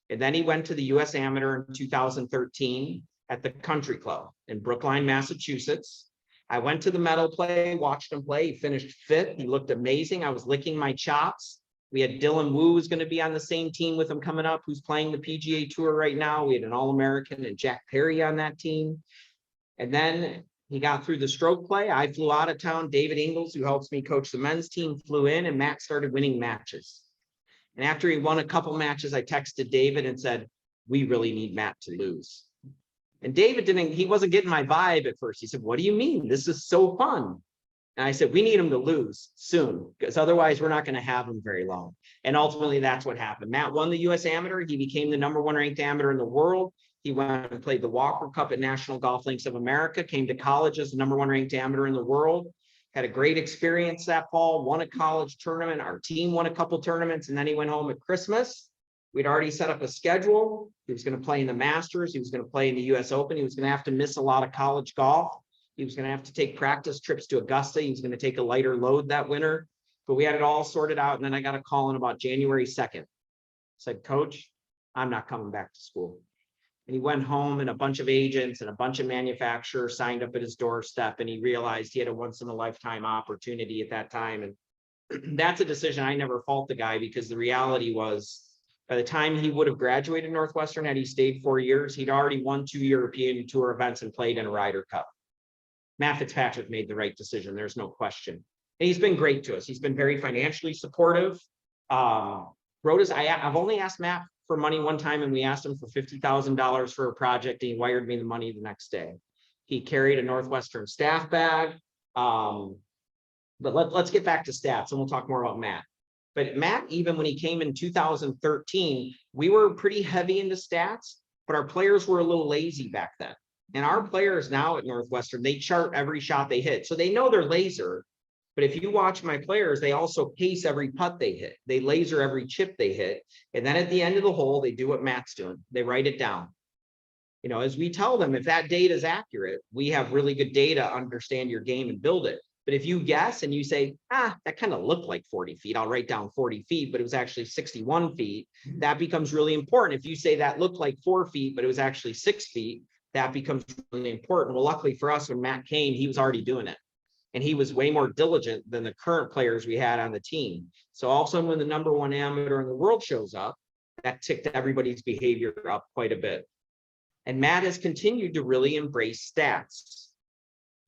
And then he went to the US Amateur in 2013 at the Country Club in Brookline, Massachusetts. I went to the medal play, watched him play. He finished 5th. He looked amazing. I was licking my chops. We had Dylan Wu who's going to be on the same team with him coming up, who's playing the PGA Tour right now. We had an All-American and Jack Perry on that team. And then he got through the stroke play. I flew out of town. David Ingles, who helps me coach the men's team, flew in, and Matt started winning matches. And after he won a couple matches, I texted David and said, we really need Matt to lose. And David he wasn't getting my vibe at first. He said, what do you mean? This is so fun. And I said, we need him to lose soon, because otherwise we're not going to have him very long. And ultimately, that's what happened. Matt won the US Amateur. He became the #1 ranked amateur in the world. He went and played the Walker Cup at National Golf Links of America, came to college as the #1 ranked amateur in the world, had a great experience that fall, won a college tournament. Our team won a couple tournaments, and then he went home at Christmas. We'd already set up a schedule. He was going to play in the Masters. He was going to play in the US Open. He was going to have to miss a lot of college golf. He was going to have to take practice trips to Augusta. He was going to take a lighter load that winter, but we had it all sorted out. And then I got a call in about January 2nd. Said, Coach, I'm not coming back to school. And he went home, and a bunch of agents and a bunch of manufacturers signed up at his doorstep, and he realized he had a once in a lifetime opportunity at that time. And that's a decision I never fault the guy, because the reality was, by the time he would have graduated Northwestern, had he stayed 4 years, he'd already won 2 European Tour events and played in a Ryder Cup. Matt Fitzpatrick made the right decision. There's no question. And he's been great to us. He's been very financially supportive. I've only asked Matt for money one time, and we asked him for $50,000 for a project, and he wired me the money the next day. He carried a Northwestern staff bag. But let's get back to stats, and we'll talk more about Matt. But Matt, even when he came in 2013, we were pretty heavy into stats, but our players were a little lazy back then. And our players now at Northwestern, they chart every shot they hit. So they know they're laser. But if you watch my players, they also pace every putt they hit. They laser every chip they hit. And then at the end of the hole, they do what Matt's doing. They write it down. You know, as we tell them, if that data is accurate, we have really good data to understand your game and build it. But if you guess and you say, that kind of looked like 40 feet, I'll write down 40 feet, but it was actually 61 feet, that becomes really important. If you say that looked like 4 feet, but it was actually 6 feet, that becomes really important. Well, luckily for us, when Matt came, he was already doing it. And he was way more diligent than the current players we had on the team. So all of a sudden, when the #1 amateur in the world shows up, that ticked everybody's behavior up quite a bit. And Matt has continued to really embrace stats.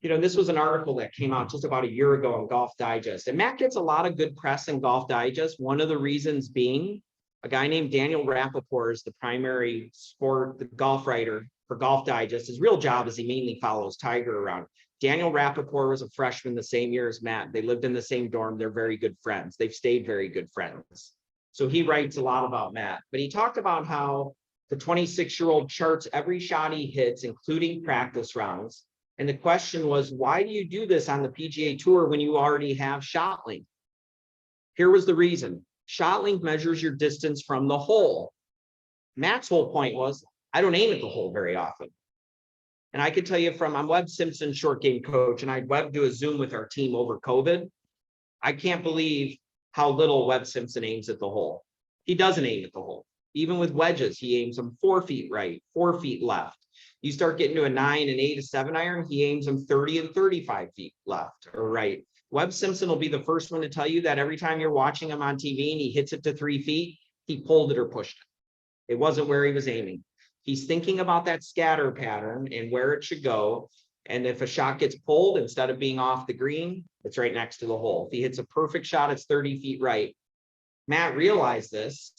You know, this was an article that came out just about a year ago in Golf Digest. And Matt gets a lot of good press in Golf Digest. One of the reasons being, a guy named Daniel Rappaport is the primary the golf writer for Golf Digest. His real job is he mainly follows Tiger around. Daniel Rappaport was a freshman the same year as Matt. They lived in the same dorm. They're very good friends. They've stayed very good friends. So he writes a lot about Matt. But he talked about how the 26-year-old charts every shot he hits, including practice rounds. And the question was, why do you do this on the PGA Tour when you already have shot length? Here was the reason. Shot length measures your distance from the hole. Matt's whole point was, I don't aim at the hole very often. And I could tell you I'm Webb Simpson's short game coach, and I had Webb do a Zoom with our team over COVID. I can't believe how little Webb Simpson aims at the hole. He doesn't aim at the hole. Even with wedges, he aims them 4 feet right, 4 feet left. You start getting to a 9 and 8, a 7 iron, he aims them 30 and 35 feet left or right. Webb Simpson will be the first one to tell you that every time you're watching him on TV and he hits it to 3 feet, he pulled it or pushed it. It wasn't where he was aiming. He's thinking about that scatter pattern and where it should go. And if a shot gets pulled, instead of being off the green, it's right next to the hole. If he hits a perfect shot, it's 30 feet right. Matt realized this,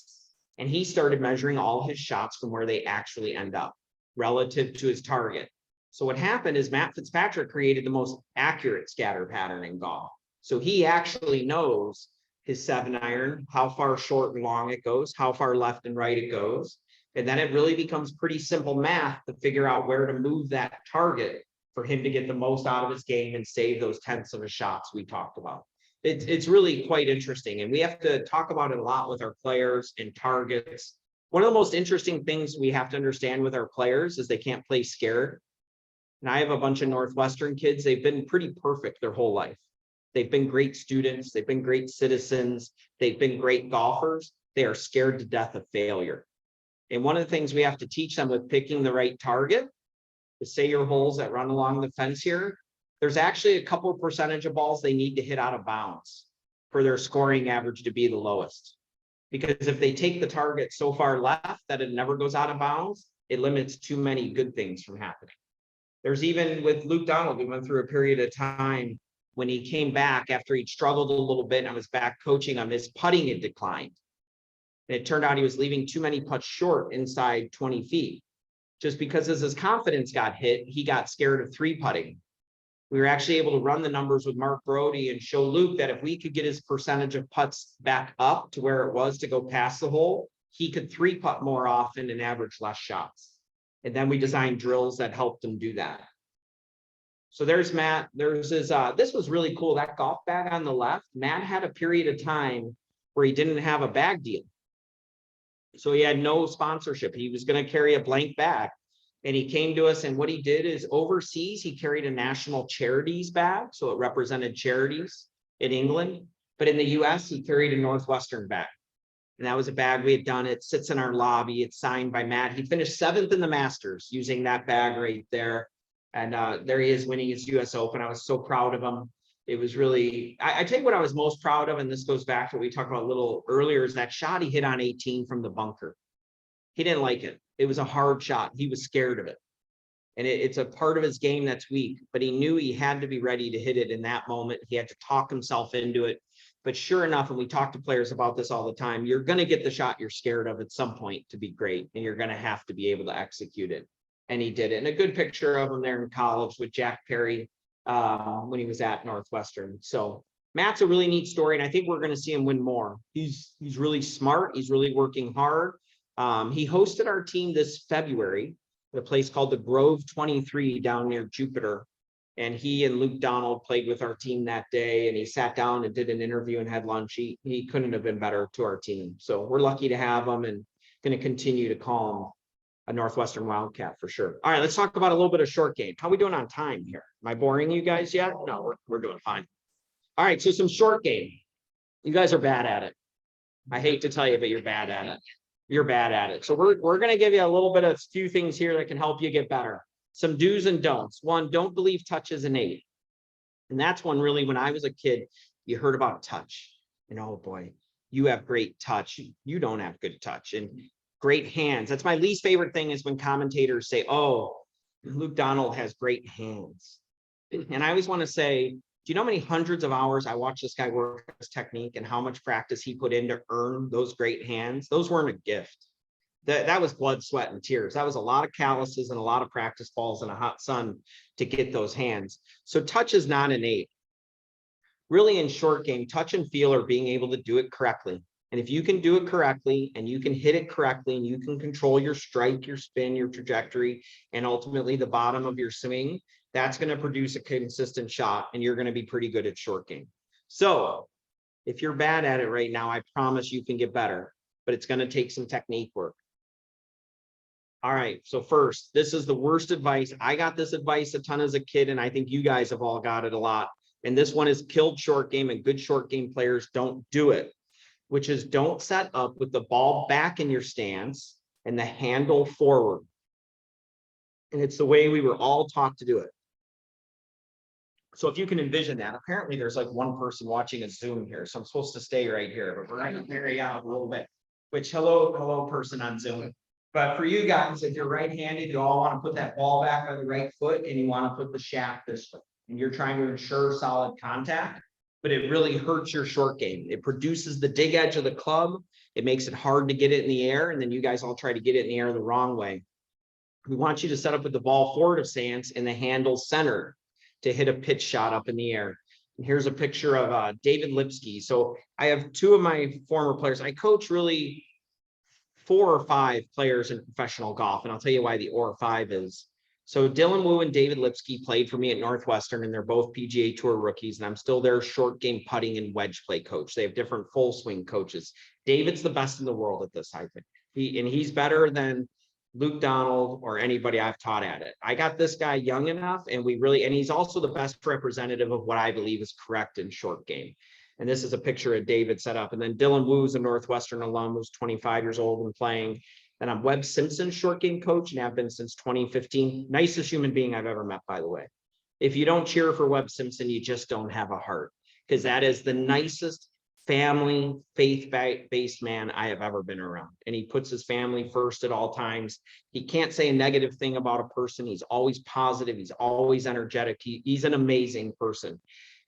and he started measuring all his shots from where they actually end up relative to his target. So what happened is Matt Fitzpatrick created the most accurate scatter pattern in golf. So he actually knows his 7 iron, how far short and long it goes, how far left and right it goes. And then it really becomes pretty simple math to figure out where to move that target for him to get the most out of his game and save those tenths of a shots we talked about. It's really quite interesting. And we have to talk about it a lot with our players and targets. One of the most interesting things we have to understand with our players is they can't play scared. And I have a bunch of Northwestern kids. They've been pretty perfect their whole life. They've been great students. They've been great citizens. They've been great golfers. They are scared to death of failure. And one of the things we have to teach them with picking the right target is, say your holes that run along the fence here, there's actually a couple of percentage of balls they need to hit out of bounds for their scoring average to be the lowest. Because if they take the target so far left that it never goes out of bounds, it limits too many good things from happening. There's even with Luke Donald, we went through a period of time when he came back after he'd struggled a little bit and I was back coaching him, his putting had declined. And it turned out he was leaving too many putts short inside 20 feet. Just because as his confidence got hit, he got scared of 3 putting. We were actually able to run the numbers with Mark Brody and show Luke that if we could get his percentage of putts back up to where it was to go past the hole, he could 3 putt more often and average less shots. And then we designed drills that helped him do that. So there's Matt. There's his, this was really cool. That golf bag on the left, Matt had a period of time where he didn't have a bag deal. So he had no sponsorship. He was going to carry a blank bag. And he came to us, and what he did is overseas, he carried a national charities bag. So it represented charities in England. But in the US, he carried a Northwestern bag. And that was a bag we had done. It sits in our lobby. It's signed by Matt. He finished 7th in the Masters using that bag right there. And there he is winning his US Open. I was so proud of him. It was really, I tell you what I was most proud of, and this goes back to what we talked about a little earlier, is that shot he hit on 18 from the bunker. He didn't like it. It was a hard shot. He was scared of it. And it's a part of his game that's weak, but he knew he had to be ready to hit it in that moment. He had to talk himself into it. But sure enough, and we talk to players about this all the time, you're going to get the shot you're scared of at some point to be great, and you're going to have to be able to execute it. And he did it. And a good picture of him there in college with Jack Perry when he was at Northwestern. So Matt's a really neat story, and I think we're going to see him win more. He's really smart. He's really working hard. He hosted our team this February at a place called the Grove 23 down near Jupiter. And he and Luke Donald played with our team that day, and he sat down and did an interview and had lunch. He couldn't have been better to our team. So we're lucky to have him, and going to continue to call him a Northwestern Wildcat for sure. All right, let's talk about a little bit of short game. How are we doing on time here? Am I boring you guys yet? No, we're doing fine. All right, so some short game. You guys are bad at it. I hate to tell you, but you're bad at it. You're bad at it. So we're going to give you a little bit of few things here that can help you get better. Some do's and don'ts. One, don't believe touch is innate. And that's one really, when I was a kid, you heard about touch. And oh boy, you have great touch. You don't have good touch and great hands. That's my least favorite thing, is when commentators say, oh, Luke Donald has great hands. And I always want to say, do you know how many hundreds of hours I watched this guy work his technique and how much practice he put in to earn those great hands? Those weren't a gift. That was blood, sweat, and tears. That was a lot of calluses and a lot of practice balls in a hot sun to get those hands. So touch is not innate. Really, in short game, touch and feel are being able to do it correctly. And if you can do it correctly and you can hit it correctly and you can control your strike, your spin, your trajectory, and ultimately the bottom of your swing, that's going to produce a consistent shot, and you're going to be pretty good at short game. So if you're bad at it right now, I promise you can get better, but it's going to take some technique work. All right, so first, this is the worst advice. I got this advice a ton as a kid, and I think you guys have all got it a lot. And this one is killed short game, and good short game players don't do it, which is don't set up with the ball back in your stance and the handle forward. And it's the way we were all taught to do it. So if you can envision that, apparently there's like one person watching a Zoom here, so I'm supposed to stay right here, but we're going to vary out a little bit. Which, hello person on Zoom. But for you guys, if you're right-handed, you all want to put that ball back on the right foot, and you want to put the shaft this way. And you're trying to ensure solid contact, but it really hurts your short game. It produces the dig edge of the club. It makes it hard to get it in the air, and then you guys all try to get it in the air the wrong way. We want you to set up with the ball forward of stance and the handle centered to hit a pitch shot up in the air. And here's a picture of David Lipsky. So I have two of my former players. I coach really 4 or 5 players in professional golf, and I'll tell you why the or 5 is. So Dylan Wu and David Lipsky played for me at Northwestern, and they're both PGA Tour rookies, and I'm still their short game putting and wedge play coach. They have different full swing coaches. David's the best in the world at this, I think. He's better than Luke Donald or anybody I've taught at it. I got this guy young enough, and he's also the best representative of what I believe is correct in short game. And this is a picture of David set up. And then Dylan Wu's a Northwestern alum who's 25 years old and playing. And I'm Webb Simpson's short game coach, and have been since 2015. Nicest human being I've ever met, by the way. If you don't cheer for Webb Simpson, you just don't have a heart, because that is the nicest family, faith-based man I have ever been around. And he puts his family first at all times. He can't say a negative thing about a person. He's always positive. He's always energetic. He's an amazing person.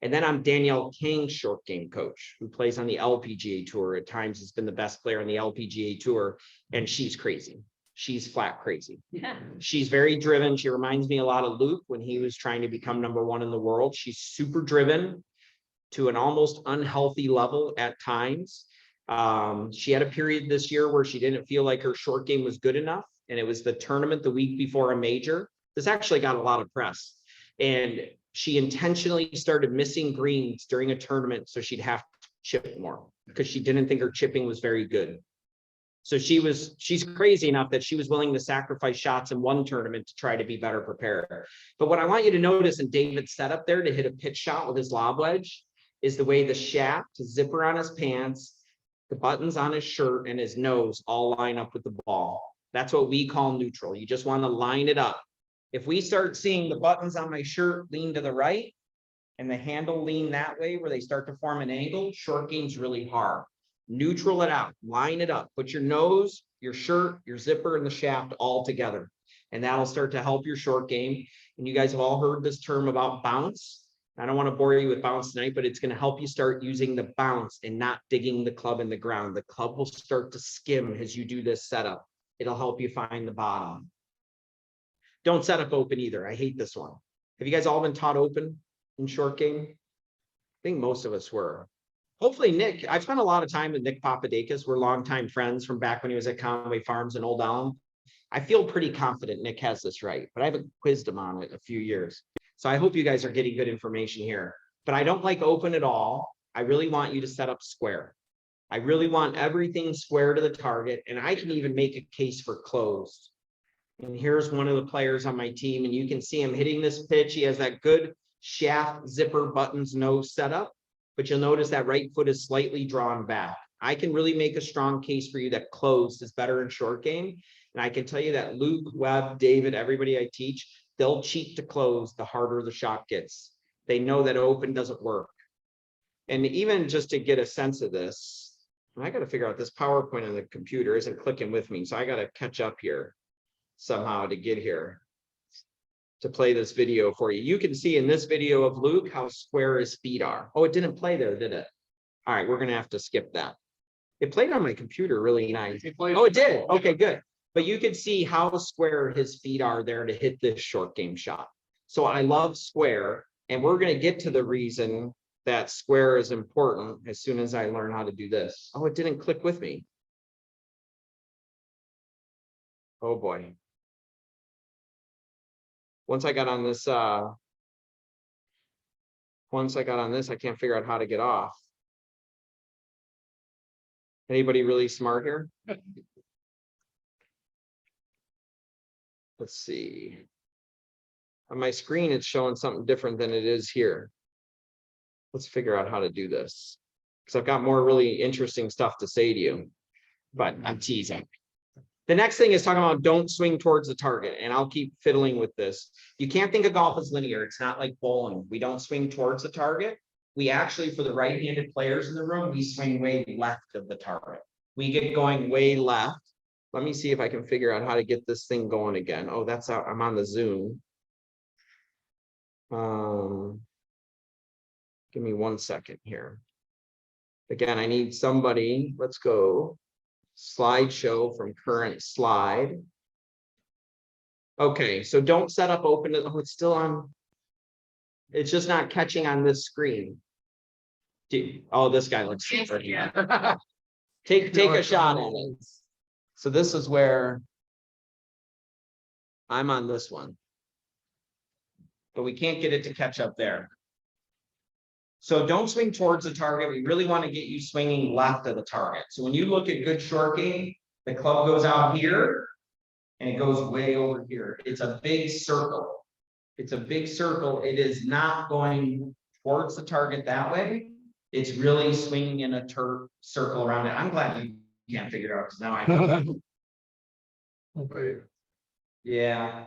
And then I'm Danielle King's short game coach, who plays on the LPGA Tour. At times has been the best player on the LPGA Tour, and she's crazy. She's flat crazy. Yeah. She's very driven. She reminds me a lot of Luke when he was trying to become #1 in the world. She's super driven to an almost unhealthy level at times. She had a period this year where she didn't feel like her short game was good enough, and it was the tournament the week before a major. This actually got a lot of press, and she intentionally started missing greens during a tournament so she'd have to chip more, because she didn't think her chipping was very good. So she's crazy enough that she was willing to sacrifice shots in one tournament to try to be better prepared. But what I want you to notice in David's setup there to hit a pitch shot with his lob wedge is the way the shaft, zipper on his pants, the buttons on his shirt, and his nose all line up with the ball. That's what we call neutral. You just want to line it up. If we start seeing the buttons on my shirt lean to the right and the handle lean that way where they start to form an angle, short game's really hard. Neutral it out, line it up, put your nose, your shirt, your zipper, and the shaft all together. And that'll start to help your short game. And you guys have all heard this term about bounce. I don't want to bore you with bounce tonight, but it's going to help you start using the bounce and not digging the club in the ground. The club will start to skim as you do this setup. It'll help you find the bottom. Don't set up open either. I hate this one. Have you guys all been taught open in short game? I think most of us were. Hopefully Nick, I've spent a lot of time with Nick Papadakis. We're longtime friends from back when he was at Conway Farms in Old Elm. I feel pretty confident Nick has this right, but I haven't quizzed him on it a few years. So I hope you guys are getting good information here. But I don't like open at all. I really want you to set up square. I really want everything square to the target, and I can even make a case for closed. And here's one of the players on my team, and you can see him hitting this pitch. He has that good shaft, zipper, buttons, nose setup, but you'll notice that right foot is slightly drawn back. I can really make a strong case for you that closed is better in short game. And I can tell you that Luke, Webb, David, everybody I teach, they'll cheat to close the harder the shot gets. They know that open doesn't work. And even just to get a sense of this, I got to figure out this PowerPoint on the computer isn't clicking with me. So I got to catch up here somehow to get here to play this video for you. You can see in this video of Luke how square his feet are. Oh, it didn't play there, did it? All right, we're going to have to skip that. It played on my computer really nice. Oh, it did. Okay, good. But you can see how square his feet are there to hit this short game shot. So I love square, and we're going to get to the reason that square is important as soon as I learn how to do this. Oh, it didn't click with me. Oh boy. Once I got on this, I can't figure out how to get off. Anybody really smart here? Let's see. On my screen, it's showing something different than it is here. Let's figure out how to do this, because I've got more really interesting stuff to say to you, but I'm teasing. The next thing is talking about don't swing towards the target, and I'll keep fiddling with this. You can't think of golf as linear. It's not like bowling. We don't swing towards the target. We actually, for the right-handed players in the room, we swing way left of the target. We get going way left. Let me see if I can figure out how to get this thing going again. Oh, that's how I'm on the Zoom. Give me 1 second here. Again, I need somebody. Let's go. Slideshow from current slide. Okay, so don't set up open. Oh, it's still on. It's just not catching on this screen. Oh, this guy looks super. Yeah. Take a shot at it. So this is where I'm on this one, but we can't get it to catch up there. So don't swing towards the target. We really want to get you swinging left of the target. So when you look at good short game, the club goes out here and it goes way over here. It's a big circle. It's a big circle. It is not going towards the target that way. It's really swinging in a circle around it. I'm glad you can't figure it out, because now I know. Okay. Yeah,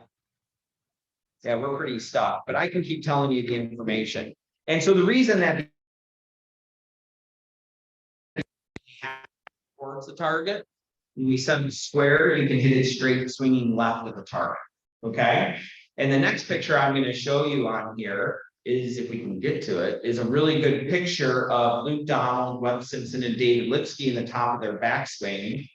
we're pretty stuck, but I can keep telling you the information. And so the reason that towards the target, when we set them square, you can hit it straight swinging left of the target. Okay. And the next picture I'm going to show you on here is, if we can get to it, is a really good picture of Luke Donald, Webb Simpson, and David Lipsky in the top of their backswing.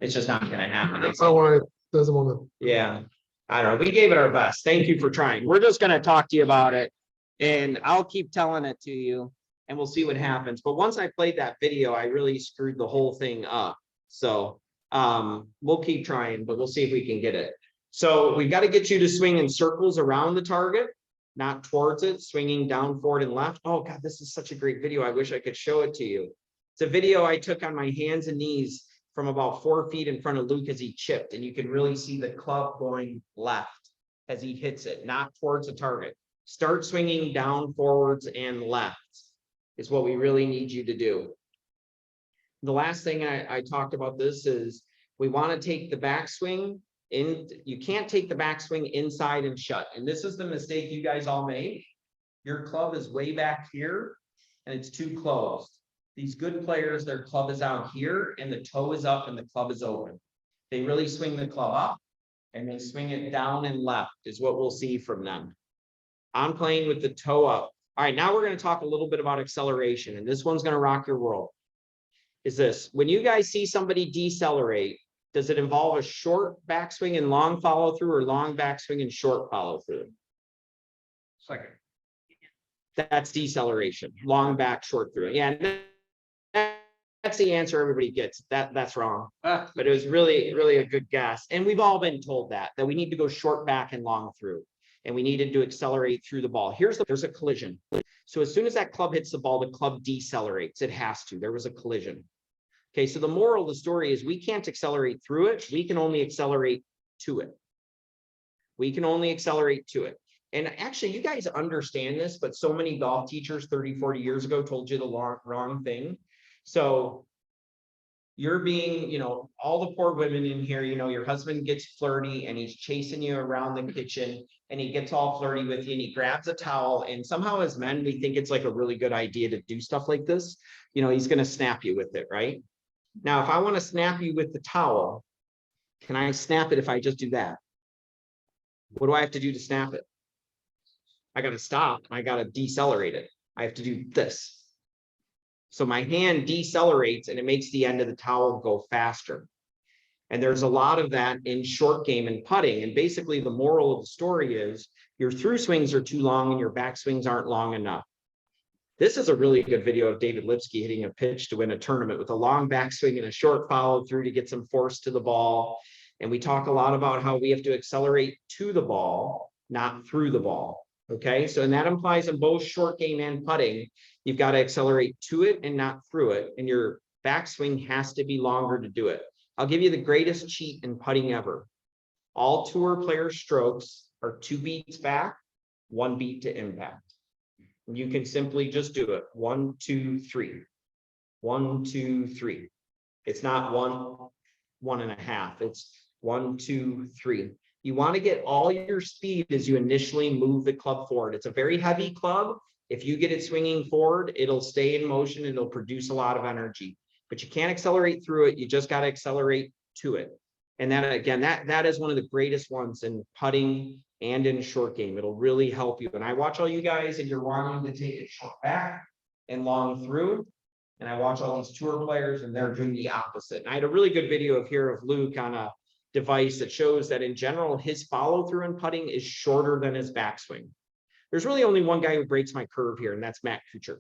It's just not going to happen. That's not why it doesn't want to. Yeah, I don't know. We gave it our best. Thank you for trying. We're just going to talk to you about it, and I'll keep telling it to you, and we'll see what happens. But once I played that video, I really screwed the whole thing up. So we'll keep trying, but we'll see if we can get it. So we've got to get you to swing in circles around the target, not towards it, swinging down, forward, and left. Oh God, this is such a great video. I wish I could show it to you. It's a video I took on my hands and knees from about 4 feet in front of Luke as he chipped, and you can really see the club going left as he hits it, not towards the target. Start swinging down, forwards, and left is what we really need you to do. The last thing I talked about this is we want to take the backswing in. You can't take the backswing inside and shut. And this is the mistake you guys all make. Your club is way back here and it's too closed. These good players, their club is out here and the toe is up and the club is open. They really swing the club up and they swing it down and left is what we'll see from them. I'm playing with the toe up. All right, now we're going to talk a little bit about acceleration, and this one's going to rock your world. Is this, when you guys see somebody decelerate, does it involve a short backswing and long follow through, or long backswing and short follow through? Second. That's deceleration, long back, short through. Yeah, that's the answer everybody gets. That's wrong. But it was really a good guess. And we've all been told that we need to go short back and long through. And we needed to accelerate through the ball. There's a collision. So as soon as that club hits the ball, the club decelerates. It has to. There was a collision. Okay, so the moral of the story is we can't accelerate through it. We can only accelerate to it. We can only accelerate to it. And actually, you guys understand this, but so many golf teachers 30, 40 years ago told you the wrong thing. So you're being, all the poor women in here, your husband gets flirty and he's chasing you around the kitchen and he gets all flirty with you and he grabs a towel. And somehow as men, we think it's like a really good idea to do stuff like this. He's going to snap you with it, right? Now, if I want to snap you with the towel, can I snap it if I just do that? What do I have to do to snap it? I got to stop. I got to decelerate it. I have to do this. So my hand decelerates and it makes the end of the towel go faster. And there's a lot of that in short game and putting. And basically the moral of the story is your through swings are too long and your back swings aren't long enough. This is a really good video of David Lipsky hitting a pitch to win a tournament with a long backswing and a short follow through to get some force to the ball. And we talk a lot about how we have to accelerate to the ball, not through the ball. Okay, so and that implies in both short game and putting, you've got to accelerate to it and not through it. And your backswing has to be longer to do it. I'll give you the greatest cheat in putting ever. All tour player strokes are 2 beats back, 1 beat to impact. And you can simply just do it. 1, 2, 3. 1, 2, 3. It's not 1.5. It's 1, 2, 3. You want to get all your speed as you initially move the club forward. It's a very heavy club. If you get it swinging forward, it'll stay in motion and it'll produce a lot of energy. But you can't accelerate through it. You just got to accelerate to it. And that, again, that is one of the greatest ones in putting and in short game. It'll really help you. And I watch all you guys and you're wanting to take it short back and long through. And I watch all these tour players and they're doing the opposite. And I had a really good video of Luke on a device that shows that in general, his follow through and putting is shorter than his backswing. There's really only one guy who breaks my curve here, and that's Matt Kuchar.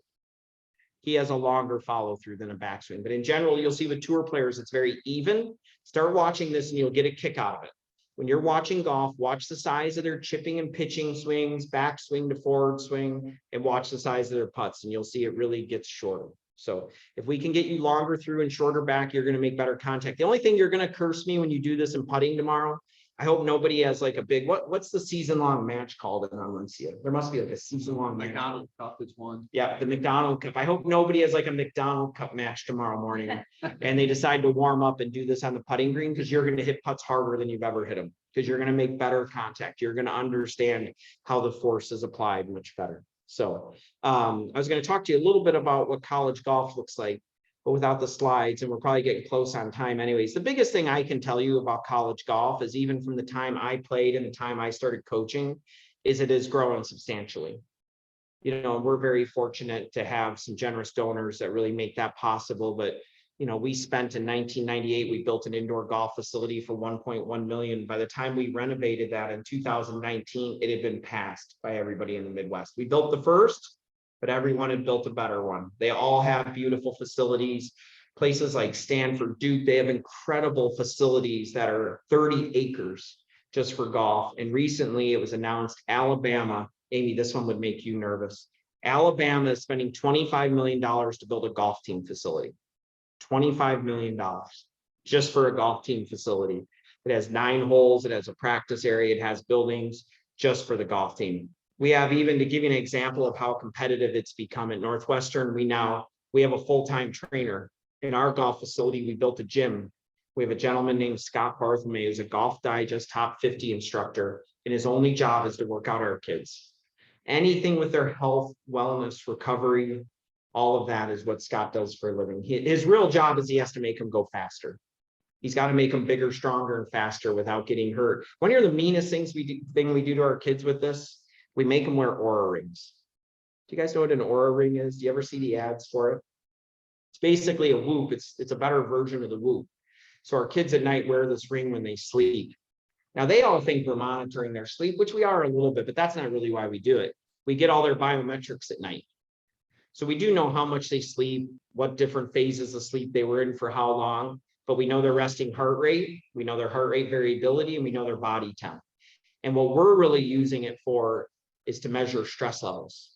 He has a longer follow through than a backswing, but in general, you'll see with tour players, it's very even. Start watching this and you'll get a kick out of it. When you're watching golf, watch the size of their chipping and pitching swings, backswing to forward swing, and watch the size of their putts, and you'll see it really gets shorter. So if we can get you longer through and shorter back, you're going to make better contact. The only thing you're going to curse me when you do this in putting tomorrow, I hope nobody has like a big, what's the season-long match called in Valencia? There must be like a season-long McDonald Cup is one. Yeah, the McDonald Cup. I hope nobody has like a McDonald Cup match tomorrow morning and they decide to warm up and do this on the putting green, because you're going to hit putts harder than you've ever hit them, because you're going to make better contact. You're going to understand how the force is applied much better. So I was going to talk to you a little bit about what college golf looks like, but without the slides, and we're probably getting close on time anyways. The biggest thing I can tell you about college golf is, even from the time I played and the time I started coaching, is it is growing substantially. We're very fortunate to have some generous donors that really make that possible. But we spent in 1998, we built an indoor golf facility for 1.1 million. By the time we renovated that in 2019, it had been passed by everybody in the Midwest. We built the first, but everyone had built a better one. They all have beautiful facilities. Places like Stanford, Duke, they have incredible facilities that are 30 acres just for golf. And recently it was announced Alabama, Amy, this one would make you nervous. Alabama is spending $25 million to build a golf team facility. $25 million. just for a golf team facility. It has 9 holes, it has a practice area, it has buildings just for the golf team. We have, even to give you an example of how competitive it's become at Northwestern, we have a full-time trainer. In our golf facility, we built a gym. We have a gentleman named Scott Bartholomew, who's a Golf Digest top 50 instructor, and his only job is to work out our kids. Anything with their health, wellness, recovery, all of that is what Scott does for a living. His real job is he has to make them go faster. He's got to make them bigger, stronger, and faster without getting hurt. One of the meanest things we do to our kids with this, we make them wear Aura rings. Do you guys know what an Aura ring is? Do you ever see the ads for it? It's basically a Whoop. It's a better version of the Whoop. So our kids at night wear this ring when they sleep. Now they all think we're monitoring their sleep, which we are a little bit, but that's not really why we do it. We get all their biometrics at night. So we do know how much they sleep, what different phases of sleep they were in for how long, but we know their resting heart rate, we know their heart rate variability, and we know their body temp. And what we're really using it for is to measure stress levels.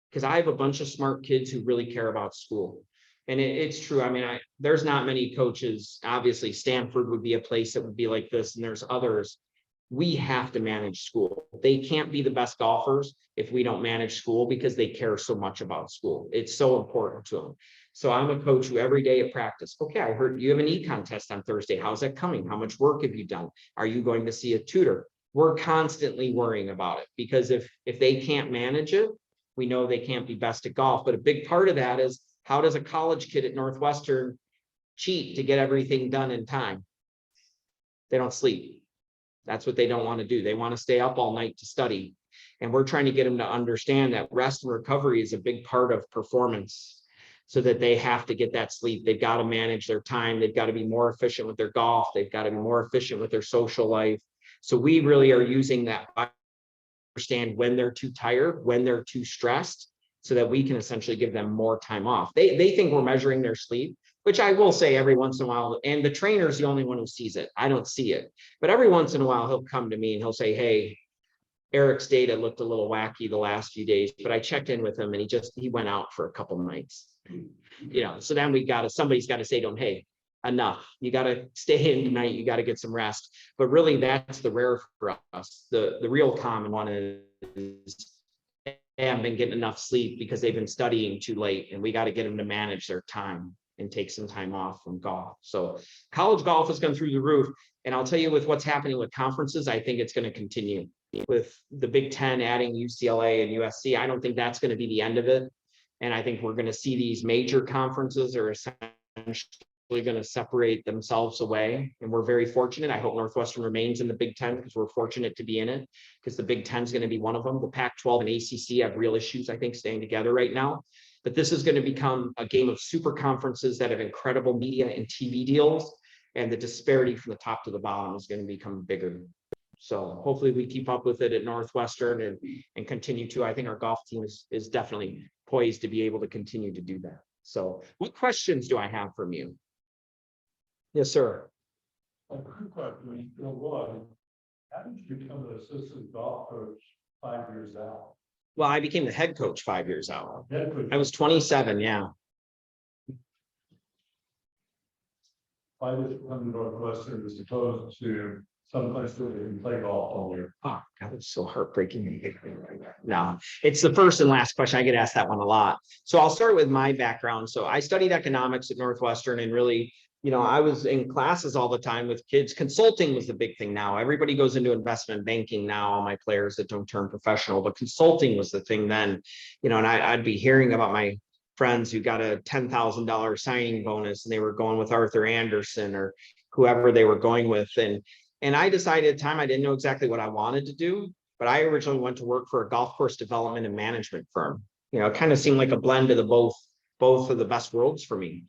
Because I have a bunch of smart kids who really care about school. And it's true. I mean, there's not many coaches. Obviously, Stanford would be a place that would be like this, and there's others. We have to manage school. They can't be the best golfers if we don't manage school, because they care so much about school. It's so important to them. So I'm a coach who every day at practice, okay, I heard you have an econ test on Thursday. How's that coming? How much work have you done? Are you going to see a tutor? We're constantly worrying about it, because if they can't manage it, we know they can't be best at golf. But a big part of that is, how does a college kid at Northwestern cheat to get everything done in time? They don't sleep. That's what they don't want to do. They want to stay up all night to study. And we're trying to get them to understand that rest and recovery is a big part of performance, so that they have to get that sleep. They've got to manage their time. They've got to be more efficient with their golf. They've got to be more efficient with their social life. So we really are using that to understand when they're too tired, when they're too stressed, so that we can essentially give them more time off. They think we're measuring their sleep, which I will say every once in a while, and the trainer's the only one who sees it. I don't see it. But every once in a while, he'll come to me and he'll say, hey, Eric's data looked a little wacky the last few days, but I checked in with him and he went out for a couple nights. So then somebody's got to say to him, hey, enough. You got to stay in tonight. You got to get some rest. But really, that's the rare for us. The real common one is they haven't been getting enough sleep because they've been studying too late, and we got to get them to manage their time and take some time off from golf. So college golf has gone through the roof. And I'll tell you, with what's happening with conferences, I think it's going to continue. With the Big Ten adding UCLA and USC, I don't think that's going to be the end of it. And I think we're going to see these major conferences are essentially going to separate themselves away. And we're very fortunate. I hope Northwestern remains in the Big Ten, because we're fortunate to be in it, because the Big Ten is going to be one of them. The Pac-12 and ACC have real issues, I think, staying together right now. But this is going to become a game of super conferences that have incredible media and TV deals. And the disparity from the top to the bottom is going to become bigger. So hopefully we keep up with it at Northwestern and continue to. I think our golf team is definitely poised to be able to continue to do that. So what questions do I have from you? Yes, sir. Question, one, how did you become an assistant golf coach 5 years out? Well, I became the head coach 5 years out. Head coach, I was 27, yeah. why did you come to Northwestern as opposed to someplace where you can play golf all year? Oh, that was so heartbreaking. No, it's the first and last question. I get asked that one a lot. So I'll start with my background. So I studied economics at Northwestern, and really, I was in classes all the time with kids. Consulting was the big thing now. Everybody goes into investment banking now, all my players that don't turn professional, but consulting was the thing then, and I'd be hearing about my friends who got a $10,000 signing bonus and they were going with Arthur Anderson or whoever they were going with. And I decided at the time, I didn't know exactly what I wanted to do, but I originally went to work for a golf course development and management firm. It kind of seemed like a blend of both of the best worlds for me.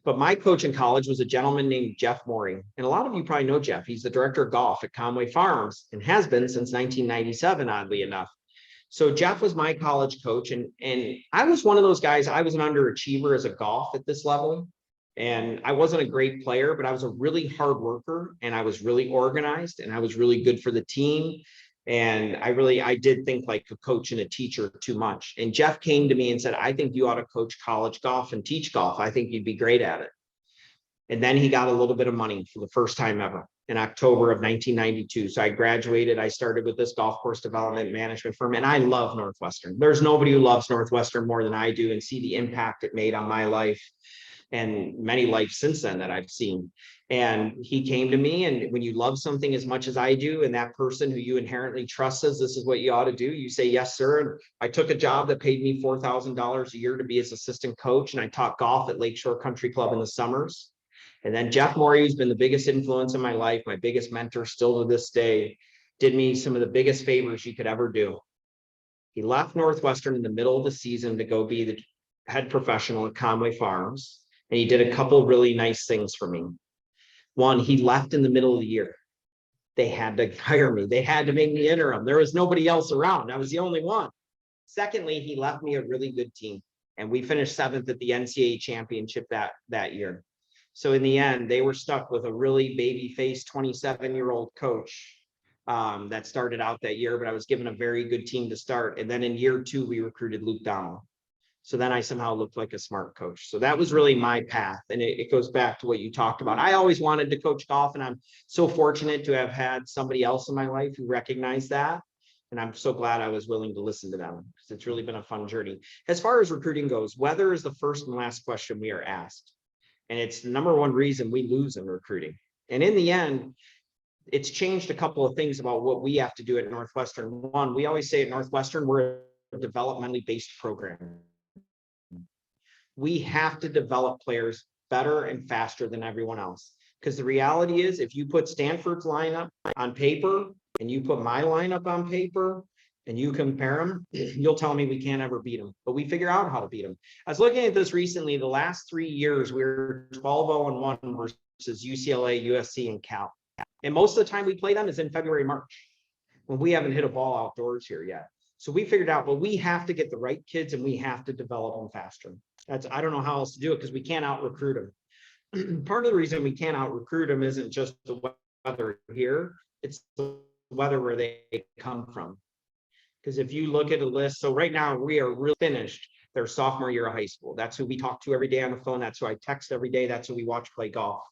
But my coach in college was a gentleman named Jeff Morey. And a lot of you probably know Jeff. He's the director of golf at Conway Farms and has been since 1997, oddly enough. So Jeff was my college coach. And I was one of those guys, I was an underachiever as a golf at this level. And I wasn't a great player, but I was a really hard worker, and I was really organized, and I was really good for the team. And I did think like a coach and a teacher too much. And Jeff came to me and said, I think you ought to coach college golf and teach golf. I think you'd be great at it. And then he got a little bit of money for the first time ever in October of 1992. So I graduated. I started with this golf course development management firm, and I love Northwestern. There's nobody who loves Northwestern more than I do, and see the impact it made on my life and many lives since then that I've seen. And he came to me, and when you love something as much as I do, and that person who you inherently trust says this is what you ought to do, you say yes, sir. And I took a job that paid me $4,000 a year to be his assistant coach, and I taught golf at Lakeshore Country Club in the summers. And then Jeff Morey, who's been the biggest influence in my life, my biggest mentor still to this day, did me some of the biggest favors you could ever do. He left Northwestern in the middle of the season to go be the head professional at Conway Farms. And he did a couple really nice things for me. One, he left in the middle of the year. They had to hire me. They had to make me interim. There was nobody else around. I was the only one. Secondly, he left me a really good team. And we finished 7th at the NCAA championship that year. So in the end, they were stuck with a really baby-faced 27-year-old coach that started out that year, but I was given a very good team to start. And then in year 2, we recruited Luke Donald. So then I somehow looked like a smart coach. So that was really my path. And it goes back to what you talked about. I always wanted to coach golf, and I'm so fortunate to have had somebody else in my life who recognized that. And I'm so glad I was willing to listen to them, because it's really been a fun journey. As far as recruiting goes, weather is the first and last question we are asked. And it's the number one reason we lose in recruiting. And in the end, it's changed a couple of things about what we have to do at Northwestern. One, we always say at Northwestern, we're a developmentally based program. We have to develop players better and faster than everyone else. Because the reality is, if you put Stanford's lineup on paper and you put my lineup on paper and you compare them, you'll tell me we can't ever beat them. But we figure out how to beat them. I was looking at this recently. The last 3 years, we were 12-0-1 versus UCLA, USC, and Cal. And most of the time we play them is in February, March, when we haven't hit a ball outdoors here yet. So we figured out, well, we have to get the right kids and we have to develop them faster. I don't know how else to do it, because we can't out recruit them. Part of the reason we can't out recruit them isn't just the weather here, it's the weather where they come from. Because if you look at a list, so right now we are really finished their sophomore year of high school. That's who we talk to every day on the phone. That's who I text every day. That's who we watch play golf.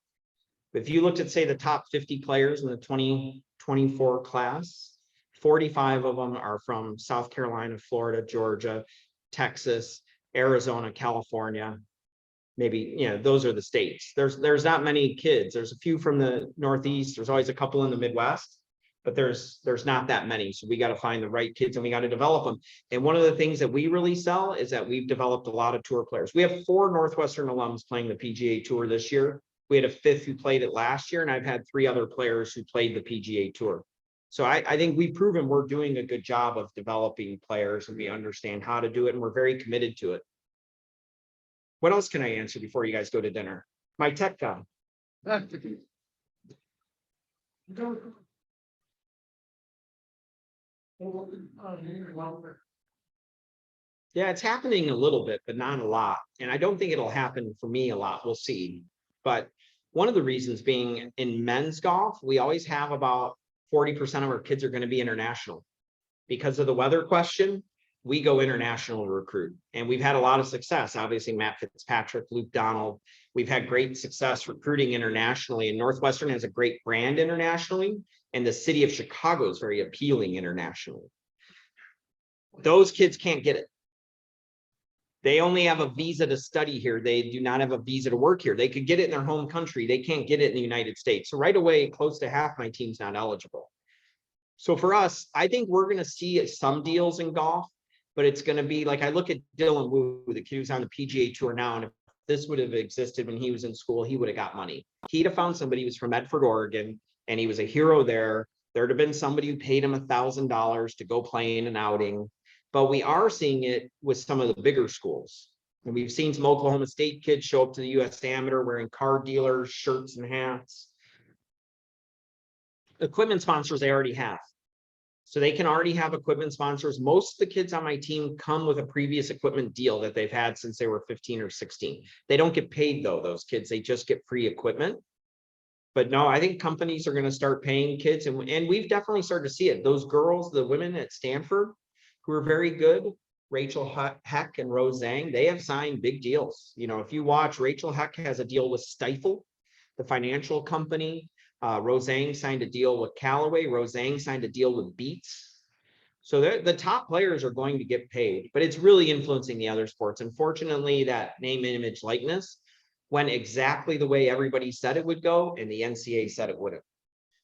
But if you looked at, say, the top 50 players in the 2024 class, 45 of them are from South Carolina, Florida, Georgia, Texas, Arizona, California. Maybe, those are the states. There's not many kids. There's a few from the Northeast. There's always a couple in the Midwest, but there's not that many. So we got to find the right kids and we got to develop them. And one of the things that we really sell is that we've developed a lot of tour players. We have 4 Northwestern alums playing the PGA Tour this year. We had a 5th who played it last year, and I've had 3 other players who played the PGA Tour. So I think we've proven we're doing a good job of developing players, and we understand how to do it, and we're very committed to it. What else can I answer before you guys go to dinner? My tech guy. Yeah, it's happening a little bit, but not a lot. And I don't think it'll happen for me a lot. We'll see. But one of the reasons being, in men's golf, we always have about 40% of our kids are going to be international. Because of the weather question, we go international to recruit. And we've had a lot of success. Obviously, Matt Fitzpatrick, Luke Donald. We've had great success recruiting internationally. And Northwestern has a great brand internationally. And the city of Chicago is very appealing internationally. Those kids can't get it. They only have a visa to study here. They do not have a visa to work here. They could get it in their home country. They can't get it in the United States. So right away, close to half my team's not eligible. So for us, I think we're going to see some deals in golf, but it's going to be like, I look at Dylan Wu, the kid who's on the PGA Tour now, and if this would have existed when he was in school, he would have got money. He'd have found somebody who was from Medford, Oregon, and he was a hero there. There'd have been somebody who paid him $1,000 to go play in an outing. But we are seeing it with some of the bigger schools. And we've seen some Oklahoma State kids show up to the US Amateur wearing car dealers, shirts and hats. Equipment sponsors they already have. So they can already have equipment sponsors. Most of the kids on my team come with a previous equipment deal that they've had since they were 15 or 16. They don't get paid though, those kids, they just get free equipment. But no, I think companies are going to start paying kids. And we've definitely started to see it. Those girls, the women at Stanford, who are very good, Rachel Heck and Rose Zhang, they have signed big deals. If you watch, Rachel Heck has a deal with Stifel. the financial company. Rosang signed a deal with Callaway. Rosang signed a deal with Beats. So the top players are going to get paid, but it's really influencing the other sports. Unfortunately, that name, image, likeness went exactly the way everybody said it would go, and the NCAA said it wouldn't,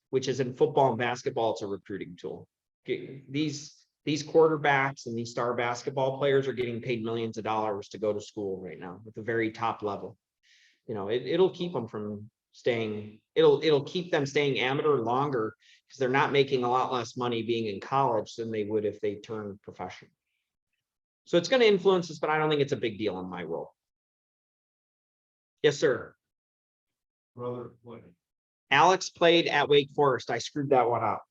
which is in football and basketball, it's a recruiting tool. These quarterbacks and these star basketball players are getting paid millions of dollars to go to school right now at the very top level. You know, it'll keep them from staying, it'll keep them staying amateur longer because they're not making a lot less money being in college than they would if they turn professional. So it's going to influence us, but I don't think it's a big deal in my world. Yes, sir. Brother, what? Alex played at Wake Forest. I screwed that one up.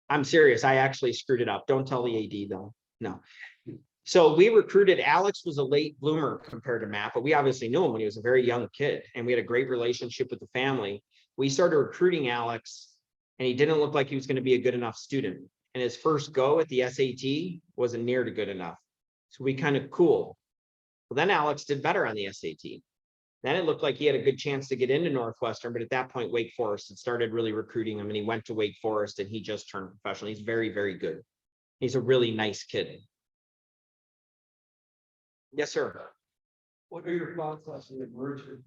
I'm serious. I actually screwed it up. Don't tell the AD though. No. So we recruited, Alex was a late bloomer compared to Matt, but we obviously knew him when he was a very young kid and we had a great relationship with the family. We started recruiting Alex and he didn't look like he was going to be a good enough student. And his first go at the SAT wasn't near to good enough. So we kind of cool. Well, then Alex did better on the SAT. Then it looked like he had a good chance to get into Northwestern, but at that point, Wake Forest had started really recruiting him and he went to Wake Forest and he just turned professional. He's very, very good. He's a really nice kid. Yes, sir. What are your thoughts on the merger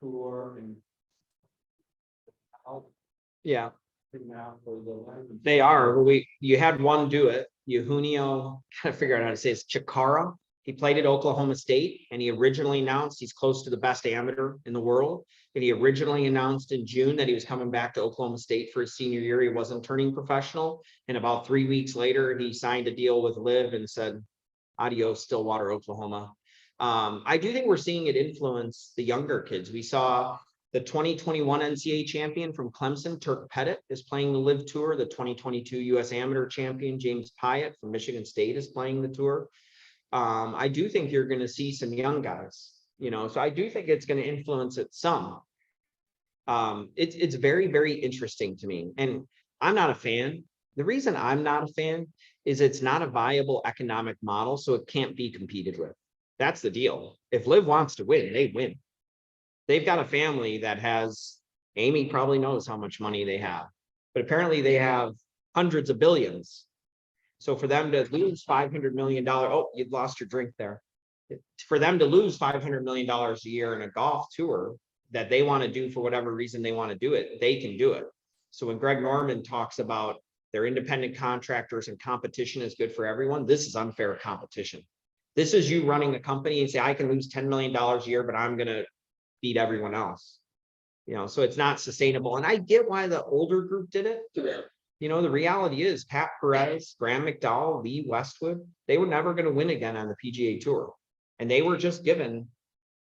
tour and how Yeah, now for the language? they are. You had one do it. Eugenio, kind of figure out how to say it's Chikara. He played at Oklahoma State and he originally announced he's close to the best amateur in the world. And he originally announced in June that he was coming back to Oklahoma State for his senior year. He wasn't turning professional. And about 3 weeks later, he signed a deal with Liv and said, adios, Stillwater, Oklahoma. I do think we're seeing it influence the younger kids. We saw the 2021 NCAA champion from Clemson, Turk Pettit, is playing the Live Tour. The 2022 U.S. Amateur champion, James Pyatt from Michigan State, is playing the tour. I do think you're going to see some young guys, you know, so I do think it's going to influence it some. It's very, very interesting to me. And I'm not a fan. The reason I'm not a fan is it's not a viable economic model, so it can't be competed with. That's the deal. If Liv wants to win, they win. They've got a family that has, Amy probably knows how much money they have, but apparently they have hundreds of billions. So for them to lose $500 million, oh, you've lost your drink there. For them to lose $500 million a year in a golf tour that they want to do for whatever reason they want to do it, they can do it. So when Greg Norman talks about their independent contractors and competition is good for everyone, this is unfair competition. This is you running a company and say, I can lose $10 million a year, but I'm going to beat everyone else. You know, so it's not sustainable. And I get why the older group did it. You know, the reality is Pat Perez, Graham McDowell, Lee Westwood, they were never going to win again on the PGA Tour. And they were just given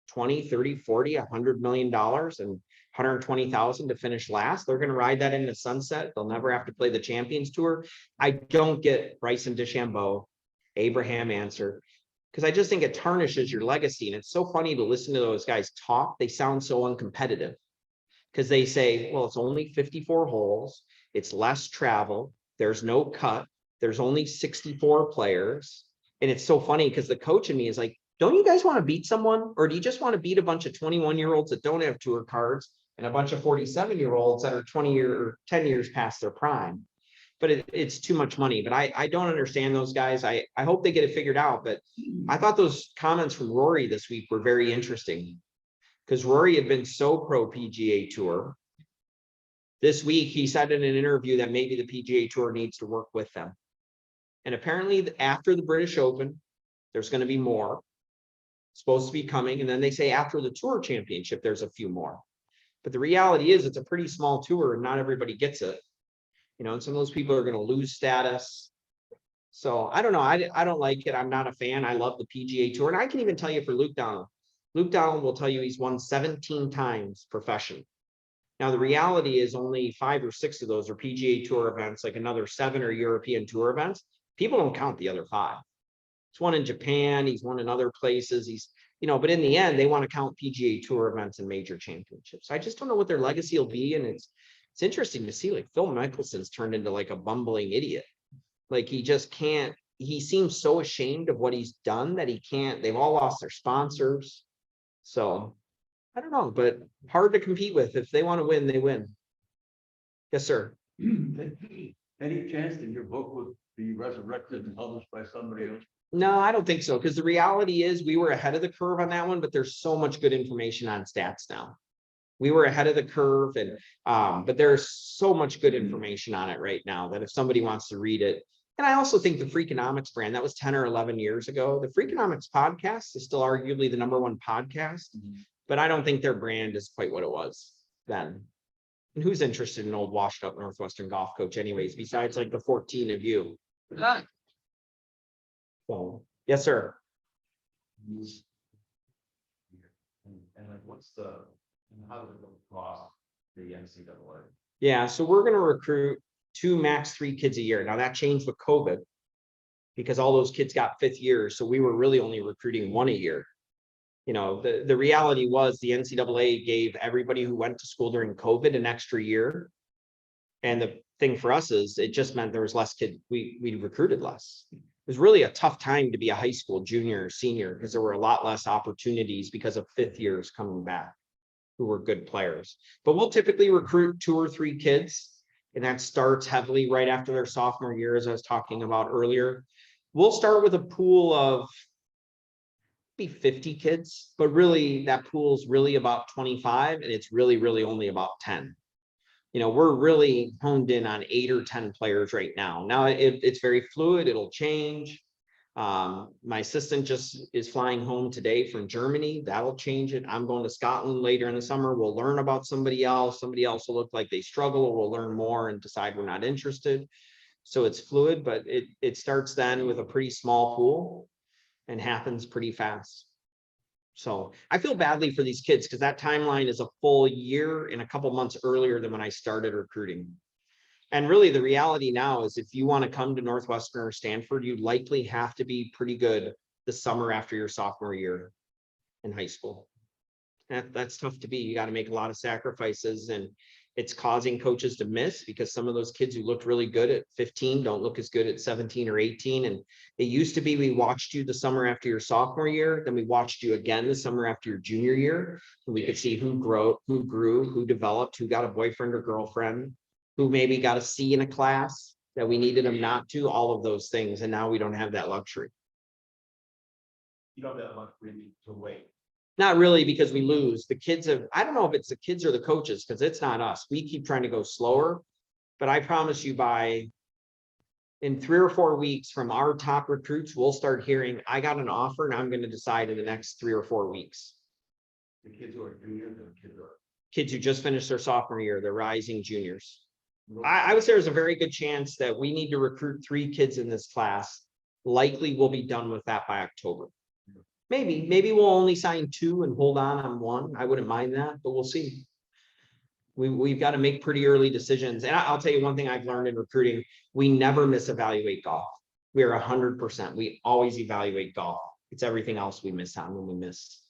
20, 30, 40, $100 million and 120,000 to finish last. They're going to ride that into sunset. They'll never have to play the Champions Tour. I don't get Bryson DeChambeau, Abraham Answer, because I just think it tarnishes your legacy. And it's so funny to listen to those guys talk. They sound so uncompetitive because they say, well, it's only 54 holes. It's less travel. There's no cut. There's only 64 players. And it's so funny because the coach in me is like, don't you guys want to beat someone? Or do you just want to beat a bunch of 21-year-olds that don't have tour cards and a bunch of 47-year-olds that are 10 years past their prime? But it's too much money. But I don't understand those guys. I hope they get it figured out. But I thought those comments from Rory this week were very interesting because Rory had been so pro PGA Tour. This week, he said in an interview that maybe the PGA Tour needs to work with them. And apparently after the British Open, there's going to be more supposed to be coming. And then they say after the Tour Championship, there's a few more. But the reality is it's a pretty small tour and not everybody gets it. You know, and some of those people are going to lose status. So I don't know. I don't like it. I'm not a fan. I love the PGA Tour. And I can even tell you for Luke Donald. Luke Donald will tell you he's won 17 times professionally. Now, the reality is only 5 or 6 of those are PGA Tour events, like another 7 are European Tour events. People don't count the other 5. He's won in Japan. He's won in other places. He's, you know, but in the end, they want to count PGA Tour events and major championships. I just don't know what their legacy will be. And it's interesting to see, like, Phil Mickelson's turned into like a bumbling idiot. Like, he just can't, he seems so ashamed of what he's done that he can't, they've all lost their sponsors. So I don't know, but hard to compete with. If they want to win, they win. Yes, sir. Any chance that your book would be resurrected and published by somebody else? No, I don't think so, because the reality is we were ahead of the curve on that one, but there's so much good information on stats now. We were ahead of the curve and, but there's so much good information on it right now that if somebody wants to read it. And I also think the Freakonomics brand, that was 10 or 11 years ago. The Freakonomics podcast is still arguably the #1 podcast, but I don't think their brand is quite what it was then. And who's interested in an old washed up Northwestern golf coach anyways, besides like the 14 of you? So, yes, sir. And like, what's the, and how does it go across the NCAA? Yeah, so we're gonna recruit 2, max 3 kids a year. Now that changed with COVID because all those kids got 5th years, so we were really only recruiting 1 a year. You know, the reality was the NCAA gave everybody who went to school during COVID an extra year. And the thing for us is it just meant there was less kids, we recruited less. It was really a tough time to be a high school junior or senior because there were a lot less opportunities because of 5th years coming back who were good players. But we'll typically recruit 2 or 3 kids, and that starts heavily right after their sophomore year, as I was talking about earlier. We'll start with a pool of be 50 kids, but really that pool's really about 25, and it's really only about 10. You know, we're really honed in on 8 or 10 players right now. Now it's very fluid, it'll change. My assistant just is flying home today from Germany. That'll change it. I'm going to Scotland later in the summer. We'll learn about somebody else. Somebody else will look like they struggle, or we'll learn more and decide we're not interested. So it's fluid, but it starts then with a pretty small pool and happens pretty fast. So I feel badly for these kids because that timeline is a full year and a couple months earlier than when I started recruiting. And really the reality now is if you want to come to Northwestern or Stanford, you likely have to be pretty good the summer after your sophomore year in high school. That's tough to be. You got to make a lot of sacrifices, and it's causing coaches to miss because some of those kids who looked really good at 15 don't look as good at 17 or 18. And it used to be we watched you the summer after your sophomore year, then we watched you again the summer after your junior year, and we could see who grew, who developed, who got a boyfriend or girlfriend, who maybe got a C in a class that we needed them not to, all of those things. And now we don't have that luxury. You don't have that much really to wait. Not really, because we lose. The kids have, I don't know if it's the kids or the coaches, because it's not us. We keep trying to go slower. But I promise you in 3 or 4 weeks from our top recruits, we'll start hearing, I got an offer and I'm going to decide in the next 3 or 4 weeks. The kids who are juniors and kids who are. Kids who just finished their sophomore year, they're rising juniors. I would say there's a very good chance that we need to recruit 3 kids in this class. Likely we'll be done with that by October. Maybe we'll only sign 2 and hold on 1. I wouldn't mind that, but we'll see. We've got to make pretty early decisions. And I'll tell you one thing I've learned in recruiting, we never misevaluate golf. We are 100%. We always evaluate golf. It's everything else we miss on when we miss.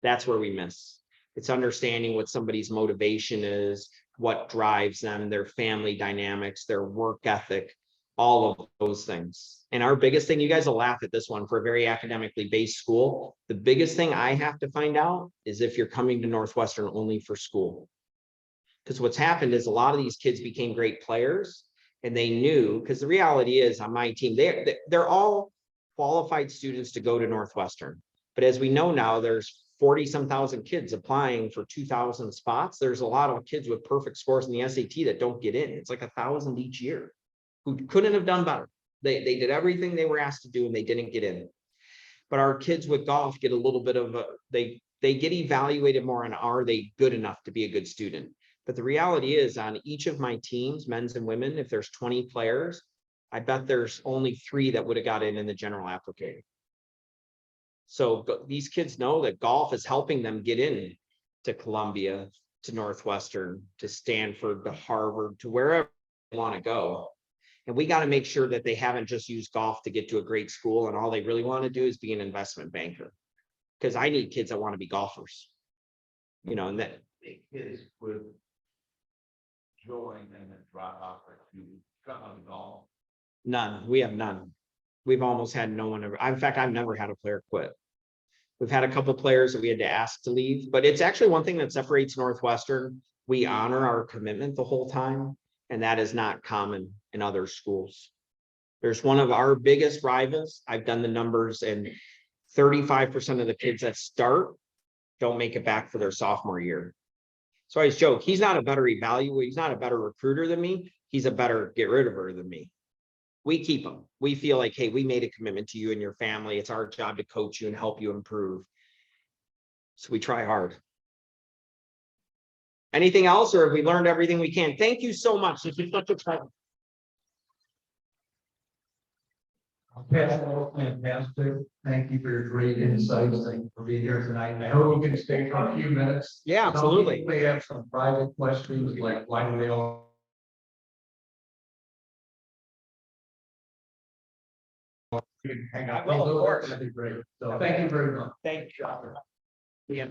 That's where we miss. It's understanding what somebody's motivation is, what drives them, their family dynamics, their work ethic, all of those things. And our biggest thing, you guys will laugh at this one, for a very academically based school, the biggest thing I have to find out is if you're coming to Northwestern only for school. Because what's happened is a lot of these kids became great players, and they knew, because the reality is on my team, they're all qualified students to go to Northwestern. But as we know now, there's 40-some thousand kids applying for 2,000 spots. There's a lot of kids with perfect scores in the SAT that don't get in. It's like 1,000 each year who couldn't have done better. They did everything they were asked to do and they didn't get in. But our kids with golf get a little bit of they get evaluated more on, are they good enough to be a good student? But the reality is on each of my teams, men's and women, if there's 20 players, I bet there's only 3 that would have got in the general application. So these kids know that golf is helping them get in to Columbia, to Northwestern, to Stanford, to Harvard, to wherever they want to go. And we got to make sure that they haven't just used golf to get to a great school and all they really want to do is be an investment banker. Because I need kids that want to be golfers. You know, and that Kids with joy and then drop off or to come on golf. none. We have none. We've almost had no one ever. In fact, I've never had a player quit. We've had a couple players that we had to ask to leave, but it's actually one thing that separates Northwestern. We honor our commitment the whole time, and that is not common in other schools. There's one of our biggest rivals. I've done the numbers, and 35% of the kids that start don't make it back for their sophomore year. So I always joke, he's not a better evaluator, he's not a better recruiter than me. He's a better get rid of her than me. We keep them. We feel like, hey, we made a commitment to you and your family. It's our job to coach you and help you improve. So we try hard. Anything else, or have we learned everything we can? Thank you so much. This is such a pleasure. Okay, fantastic. Thank you for your great insights. Thank you for being here tonight. I hope you can stay for a few minutes. Yeah, absolutely. We have some private questions, like why do they all? Hang out. I will, of course. That'd be great. So thank you very much. Thank you. Yeah.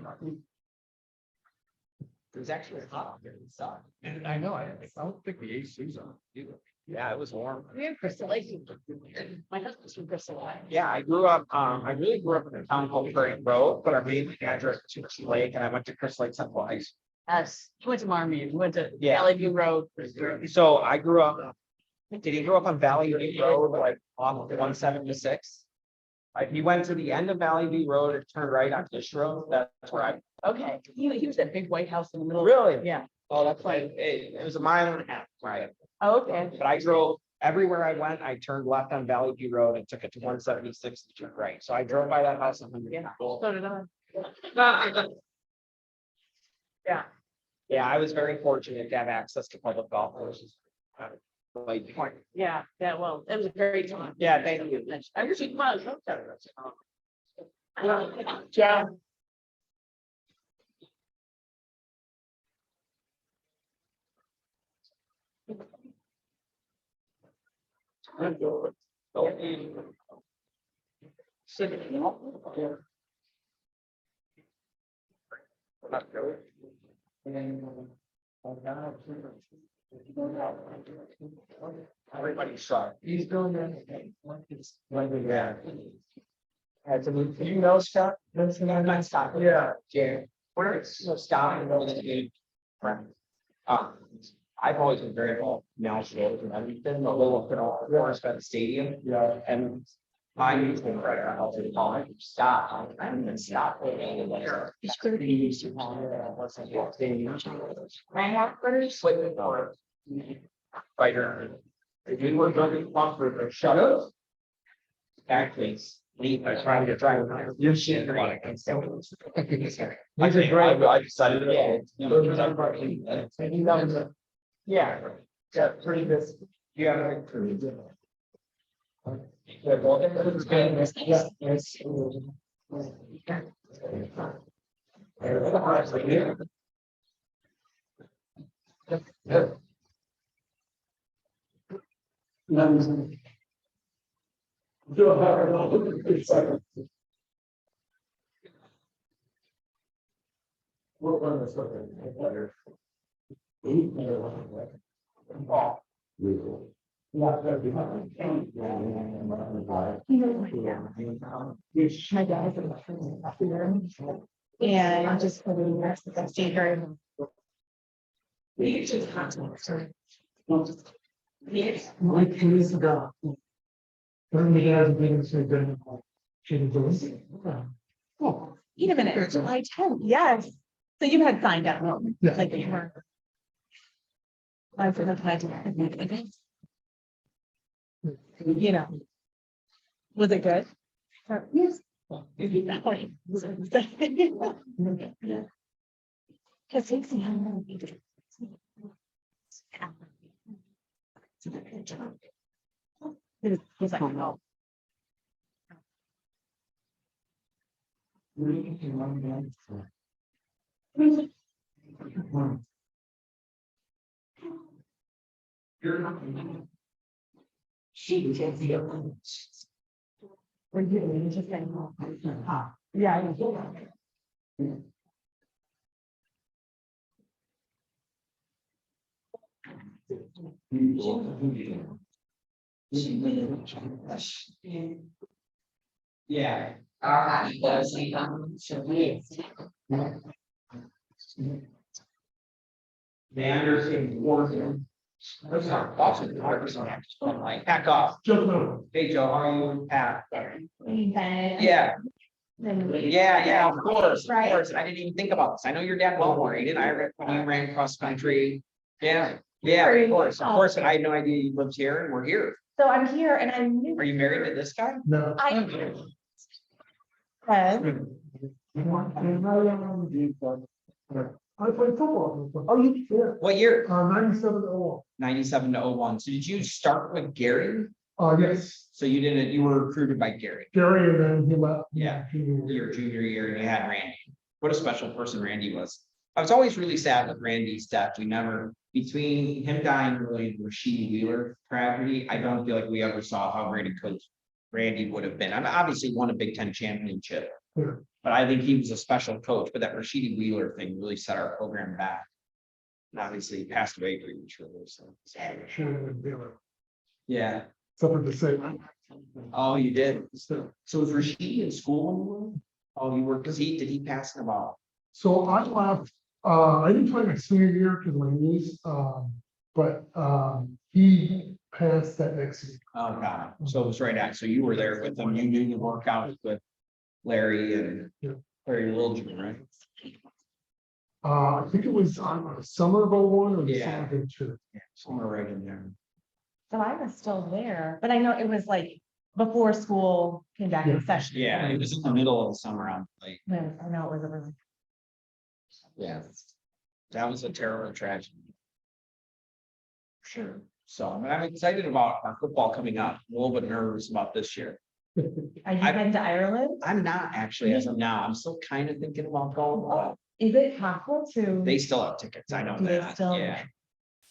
There's actually a hot here inside. And I know, I don't think the AC's on either. Yeah, it was warm. We're in Crystal Lake. My husband's from Crystal Lake. Yeah, I grew up, I really grew up in a town called Prairie Grove, but our main address was Crystal Lake, and I went to Crystal Lake Central High School. Us, he went to Marmee, went to Yeah. Valley View Road. So I grew up, did he grow up on Valley View Road, like on 176? If you went to the end of Valley View Road and turned right on Fish Road, that's where I. Okay, he was that big white house in the middle. Really? Yeah. Oh, that's like, it was a mile and a half, right? Oh, okay. But I drove, everywhere I went, I turned left on Valley View Road and took it to 176 to turn right. So I drove by that house 100 Yeah. times. So did I. Yeah. Yeah, I was very fortunate to have access to public golf courses. Like, Yeah, well, it was a great time. yeah, thank you. I wish you was. Yeah. Everybody's shocked. He's doing Yeah. You know Scott? Not Scott. Yeah. Jared. Where it's Scott and those two friends. I've always been very involved in national and I've been a little bit of course by the stadium. Yeah. And my mutual friend, I'll say, stop. I haven't even stopped. He's good. He used to. Fighter. If you were going for shut up. Actually, leave. I was trying to drive. You shit. I think I decided. Yeah. Yeah, pretty good. Yeah. My dad. And I'm just living there. Stay very. We just contact. Yes. Like 2 years ago. When we had meetings with them. Oh, wait a minute, July 10th, yes. So you had signed up, Yeah. like you were. I for the time. You know. Was it good? Yes. Cause he's the only. He's like, no. She just. We're doing just saying. Yeah. Yeah. our hockey players, should we? Anderson, Morgan. Those are awesome. Like, pack off. Hey, Joe, how are you? Pat. Yeah. Yeah, of course, of course. I didn't even think about this. I know your dad well, Maureen, I read when you ran cross country. Yeah, of course, of course. And I had no idea you lived here and we're here. So I'm here and I'm new. Are you married to this guy? No. I played football. Oh, you, Yeah, what year? 97 to 01. 97 to 01. So did you start with Gary? Yes, So you were recruited by Gary Gary, and then he left. Yeah. your junior year and you had Randy. What a special person Randy was. I was always really sad with Randy's death. We never, between him dying early and Rasheed Wheeler tragedy, I don't feel like we ever saw how great a coach Randy would have been. I mean, obviously won a Big Ten championship. Yeah. But I think he was a special coach, but that Rasheed Wheeler thing really set our program back. And obviously he passed away prematurely, so. Yeah. Something to say. Oh, you did. So was Rasheed in school anymore? Oh, you were, did he pass in about? So I left, I didn't play my senior year because of my knees, but he passed that next year. Oh, God. So it was right at, so you were there with them. You knew the workouts with Larry and Yeah. Larry Littleton, right? I think it was on summer of 01 or the Yeah. summer of 02. Yeah, somewhere right in there. So I was still there, but I know it was like before school came back in Yeah. session. Yeah, it was in the middle of the summer on like, Yeah, I know it was a really. yeah. That was a terrible tragedy. Sure. So I'm excited about our football coming up. A little bit nervous about this year. Are you heading to Ireland? I'm not actually as of now. I'm still kind of thinking about going. Is it possible to? They still have tickets. I know Do they that. still- Yeah.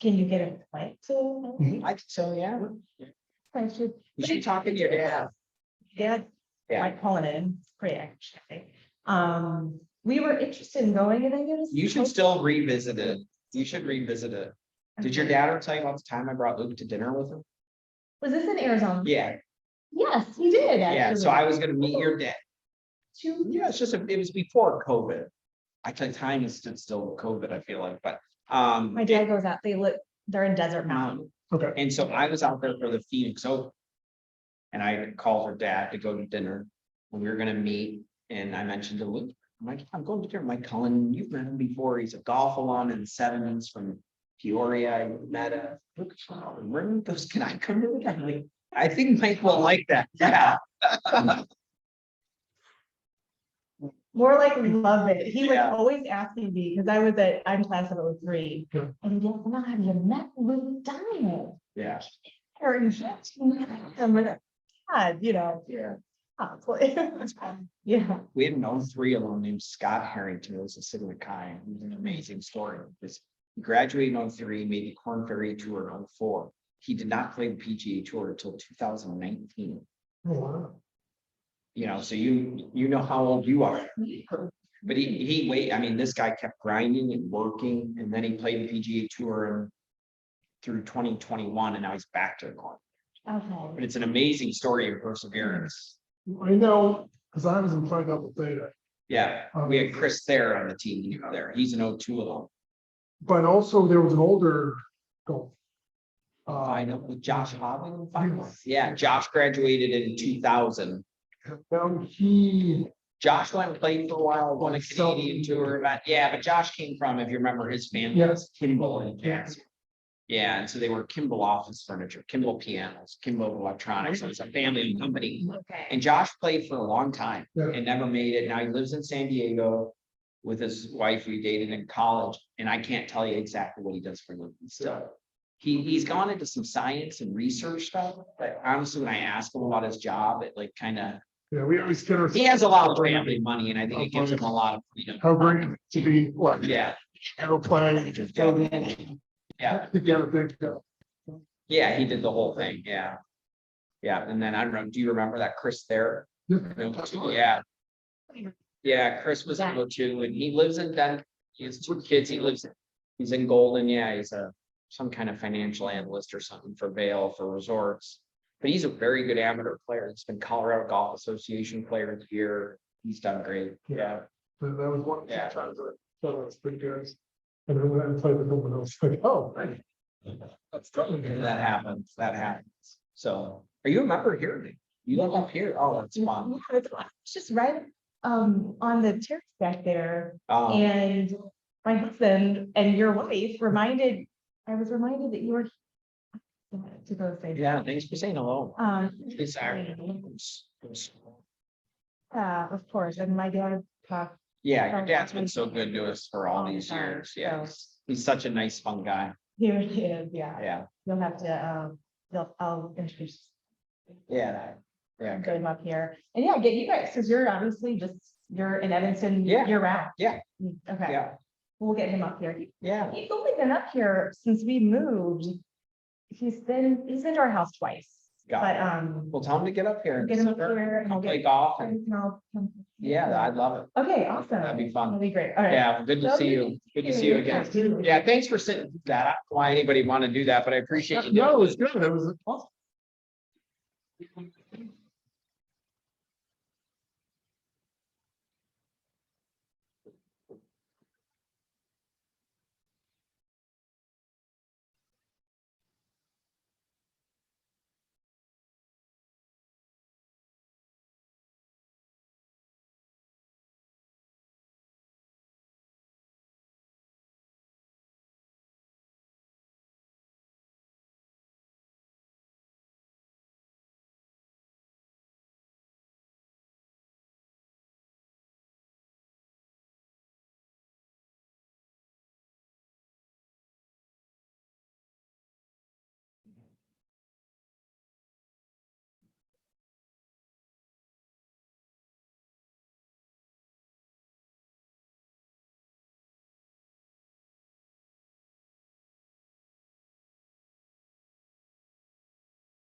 Can you get a flight to? I think so, yeah. I should. You should talk to your dad. Dad, Yeah. like calling in, pretty actually. We were interested in going and I guess. You should still revisit it. You should revisit it. Did your dad ever tell you about the time I brought Luke to dinner with him? Was this in Arizona? Yeah, Yes, he did. yeah. So I was gonna meet your dad. Two- Yeah, it's just, it was before COVID. I think time has stood still with COVID, I feel like, but, My dad goes out, they're in Desert Mountain. Okay. and so I was out there for the Phoenix Open. And I called her dad to go to dinner. And we were gonna meet, and I mentioned to Luke, I'm like, I'm going to dinner. Mike Cullen, you've met him before. He's a golf alum in the sevens from Peoria. I met him. Remember those? Can I come to the dinner? Like, I think Mike will like that. Yeah. More like love it. He was Yeah. always asking me, because I'm class of 03. Yeah. And he's like, "Mom, have you met Lou Diamond?" Yeah. Or you should. I'm like, God, Yeah. yeah. We had an 03 alum named Scott Harrington. It was a Sigma Chi. It was an amazing story. He graduated in 03, made the Corn Ferry Tour in 04. He did not play the PGA Tour until 2019. Oh, wow. So you know how old you are. But I mean, this guy kept grinding and working, and then he played the PGA Tour through 2021, and now he's back to the corner. Okay. But it's an amazing story of perseverance. I know, because I was in Phi Delta Theta, Yeah, we had Chris Thayer on the team there. He's an 02 alum. but also there was an older golf. Final with Josh Hobbing. Yeah, Josh graduated in 2000. Now he, Josh went and played for a while, won a Canadian tour. Yeah, but Josh came from, if you remember, his family was Kimball and Jackson. Yeah, and so they were Kimball office furniture, Kimball pianos, Kimball electronics. So it's a family company. Okay. And Josh played for a long time Yeah. and never made it. Now he lives in San Diego with his wife who he dated in college. And I can't tell you exactly what he does for a living still. He's gone into some science and research stuff, but honestly, when I ask him about his job, it like kind of, we always get our. he has a lot of family money and I think it gives him a lot of freedom. How great to be, what, Yeah, aeroplane. yeah, Together, big, yeah, he did the whole thing, yeah. Yeah, and then I don't know, do you remember that Chris Thayer? Yeah. Yeah, Chris was in 02 and he lives in Denver. He has 2 kids. He's in Golden. Yeah, he's some kind of financial analyst or something for Vail for resorts. but he's a very good amateur player. He's been Colorado Golf Association Player of the Year. He's done great. Yeah. So that was one of the Yeah. times that I thought it was pretty good. And then when I played with him, I was like, oh, right. That's totally good. That happens. That happens. So are you a member here? Nick? You live up here? Oh, that's fun. It's just right, on the terrace back there. Um, And my husband and your wife I was reminded that you were to go say. yeah, thanks for saying hello. It's Of course, and my dad talked. Yeah, your dad's been so good to us for all these years. Yeah, he's such a nice, fun guy. He really is, yeah. Yeah, You'll have to, I'll introduce yeah, yeah. get him up here. And yeah, get you guys, because you're obviously you're in Evanston Yeah. year round. Yeah. Okay, Yeah, we'll get him up here. yeah. He's only been up here since we moved. He's been to our house twice, Got but, it. Well, tell him to get up here. and get him up start- here and I'll Play get. golf and, and I'll come- yeah, I'd love it. Okay, awesome. That'd be fun. That'd be great. All right. Yeah, good to see you. Good to see you again. Yeah, thanks for sitting that. I don't know why anybody want to do that, but I appreciate you. No, it doing was good. It was awesome.